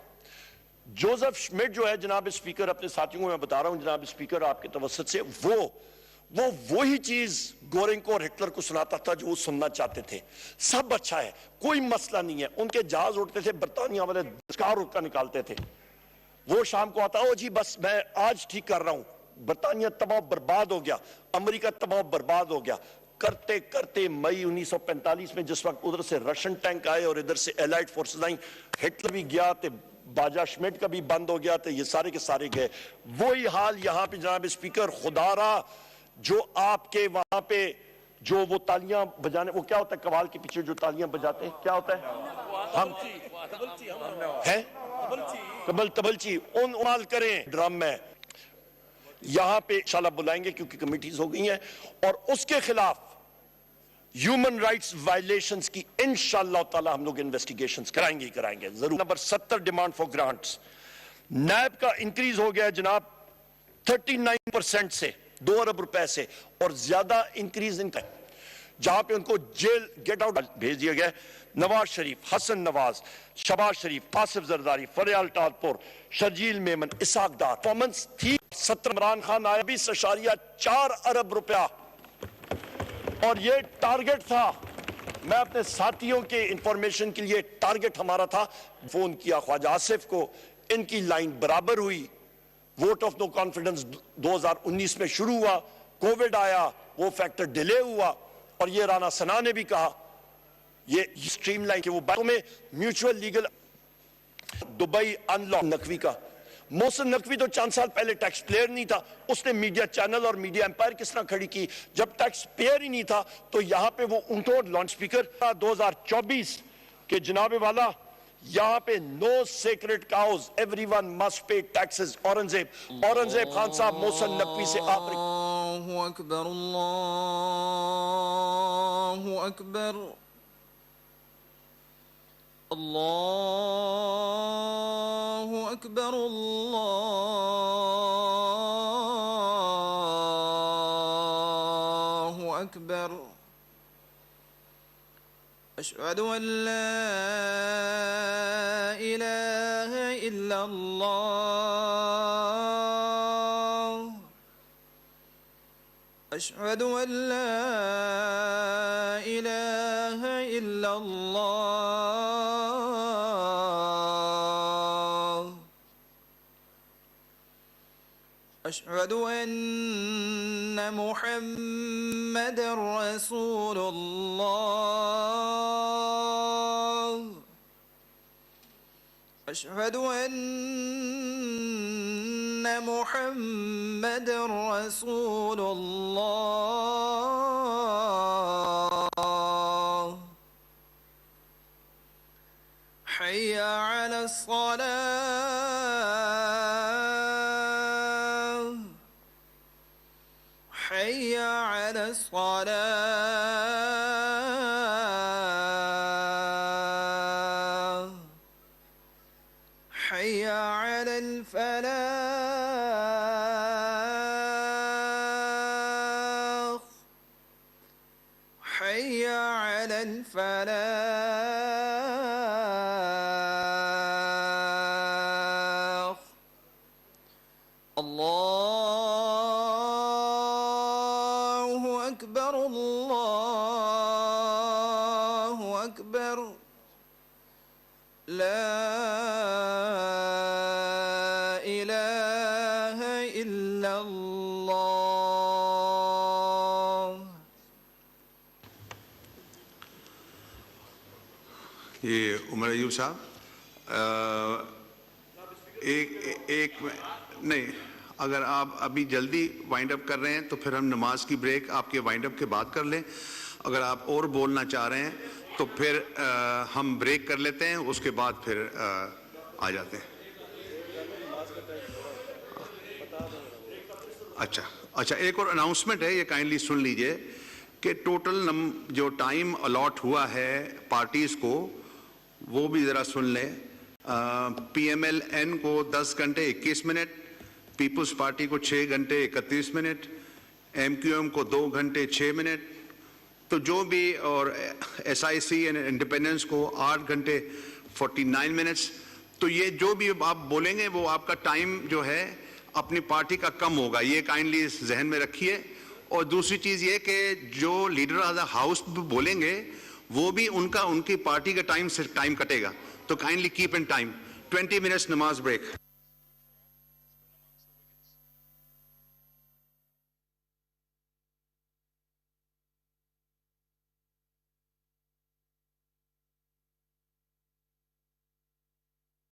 جوزف شمٹ جو ہے جناب اسپیکر, اپنے ساتھیوں کو میں بتا رہا ہوں جناب اسپیکر آپ کے توسط سے, وہی چیز گورنگ کو اور ہٹلر کو سناتا تھا جو وہ سننا چاہتے تھے. سب اچھا ہے, کوئی مسئلہ نہیں ہے. ان کے جہاز اڑتے تھے, برطانیہ والے دستکار اڑ کا نکالتے تھے. وہ شام کو آتا, جی بس میں آج ٹھیک کر رہا ہوں. برطانیہ تباہ برباد ہو گیا, امریکہ تباہ برباد ہو گیا. کرتے کرتے مئی 1945 میں جس وقت ادھر سے رشن ٹینک آئے اور ادھر سے الائڈ فورسز آئیں, ہٹلر بھی گیا تو باجا شمٹ کا بھی بند ہو گیا, تو یہ سارے کے سارے گئے. وہی حال یہاں پہ جناب اسپیکر, خدا را جو آپ کے وہاں پہ جو وہ تالیاں بجانے, وہ کیا ہوتا ہے قوال کے پیچھے جو تالیاں بجاتے ہیں, کیا ہوتا ہے؟ ہم تبلچی ان عمال کریں ڈرم میں. یہاں پہ انشاءاللہ بلائیں گے کیونکہ کمیٹیز ہو گئی ہیں, اور اس کے خلاف ہیومن رائٹس وائلیشنز کی انشاءاللہ تعالی ہم لوگ انویسٹیگیشنز کرائیں گے ضرور. Number 70 demand for grants, NAB کا انکریز ہو گیا جناب 39% سے 2 ارب روپے سے, اور زیادہ انکریز ان کا جہاں پہ ان کو جیل گیٹ آؤٹ بھیج دیا گیا. نواز شریف, حسن نواز, شہباز شریف, آصف زرداری, فریال ٹالپور, شرجیل میمن, اسحاق ڈار. پرفارمنس تھی 70. عمران خان آیا 20.4 ارب روپیہ, اور یہ ٹارگٹ تھا. میں اپنے ساتھیوں کے انفارمیشن کے لیے, ٹارگٹ ہمارا تھا. فون کیا خواجہ آصف کو, ان کی لائن برابر ہوئی. ووٹ آف نو کانفیڈنس 2019 میں شروع ہوا, کووڈ آیا, وہ فیکٹر ڈیلے ہوا, اور یہ رانا ثنا نے بھی کہا یہ سٹریم لائن کے وہ باتوں میں mutual legal. Dubai in log Naqvi کا, محسن نقوی تو چند سال پہلے ٹیکس پیئر نہیں تھا, اس نے میڈیا چینل اور میڈیا امپائر کس طرح کھڑی کی جب ٹیکس پیئر ہی نہیں تھا. تو یہاں پہ وہ اونٹوں لانچ اسپیکر 2024 کے جناب والا, یہاں پہ no sacred cows, everyone must pay taxes. Aurangzeb Khan صاحب محسن نقوی سے آپ اللہ اکبر, اللہ اکبر, اللہ اکبر, اللہ اکبر. اشہد ان لا الہ الا اللہ, اشہد ان لا الہ الا اللہ, اشہد ان محمد رسول اللہ, اشہد ان محمد رسول اللہ. حی علی الصلاة, حی علی الصلاة, حی علی الفلاح, حی علی الفلاح. اللہ اکبر, اللہ اکبر, لا الہ الا اللہ. یہ عمر ایوب صاحب ایک نہیں, اگر آپ ابھی جلدی وائنڈ اپ کر رہے ہیں تو پھر ہم نماز کی بریک آپ کے وائنڈ اپ کے بعد کر لیں. اگر آپ اور بولنا چاہ رہے ہیں تو پھر ہم بریک کر لیتے ہیں, اس کے بعد پھر آ جاتے ہیں. اچھا ایک اور اناؤنسمنٹ ہے, یہ کائنڈلی سن لیجئے کہ ٹوٹل جو ٹائم الاٹ ہوا ہے پارٹیز کو وہ بھی ذرا سن لیں. پی ایم ایل این کو 10 گھنٹے 21 منٹ, پیپلز پارٹی کو 6 گھنٹے 31 منٹ, ایم کیو ایم کو 2 گھنٹے 6 منٹ, تو جو بھی, اور S I C and independence کو 8 گھنٹے 49 منٹس. تو یہ جو بھی آپ بولیں گے وہ آپ کا ٹائم جو ہے اپنی پارٹی کا کم ہوگا, یہ کائنڈلی ذہن میں رکھیے. اور دوسری چیز یہ کہ جو لیڈر آف دا ہاؤس بولیں گے وہ بھی ان کی پارٹی کا ٹائم کٹے گا, تو kindly keep in time. 20 minutes نماز بریک.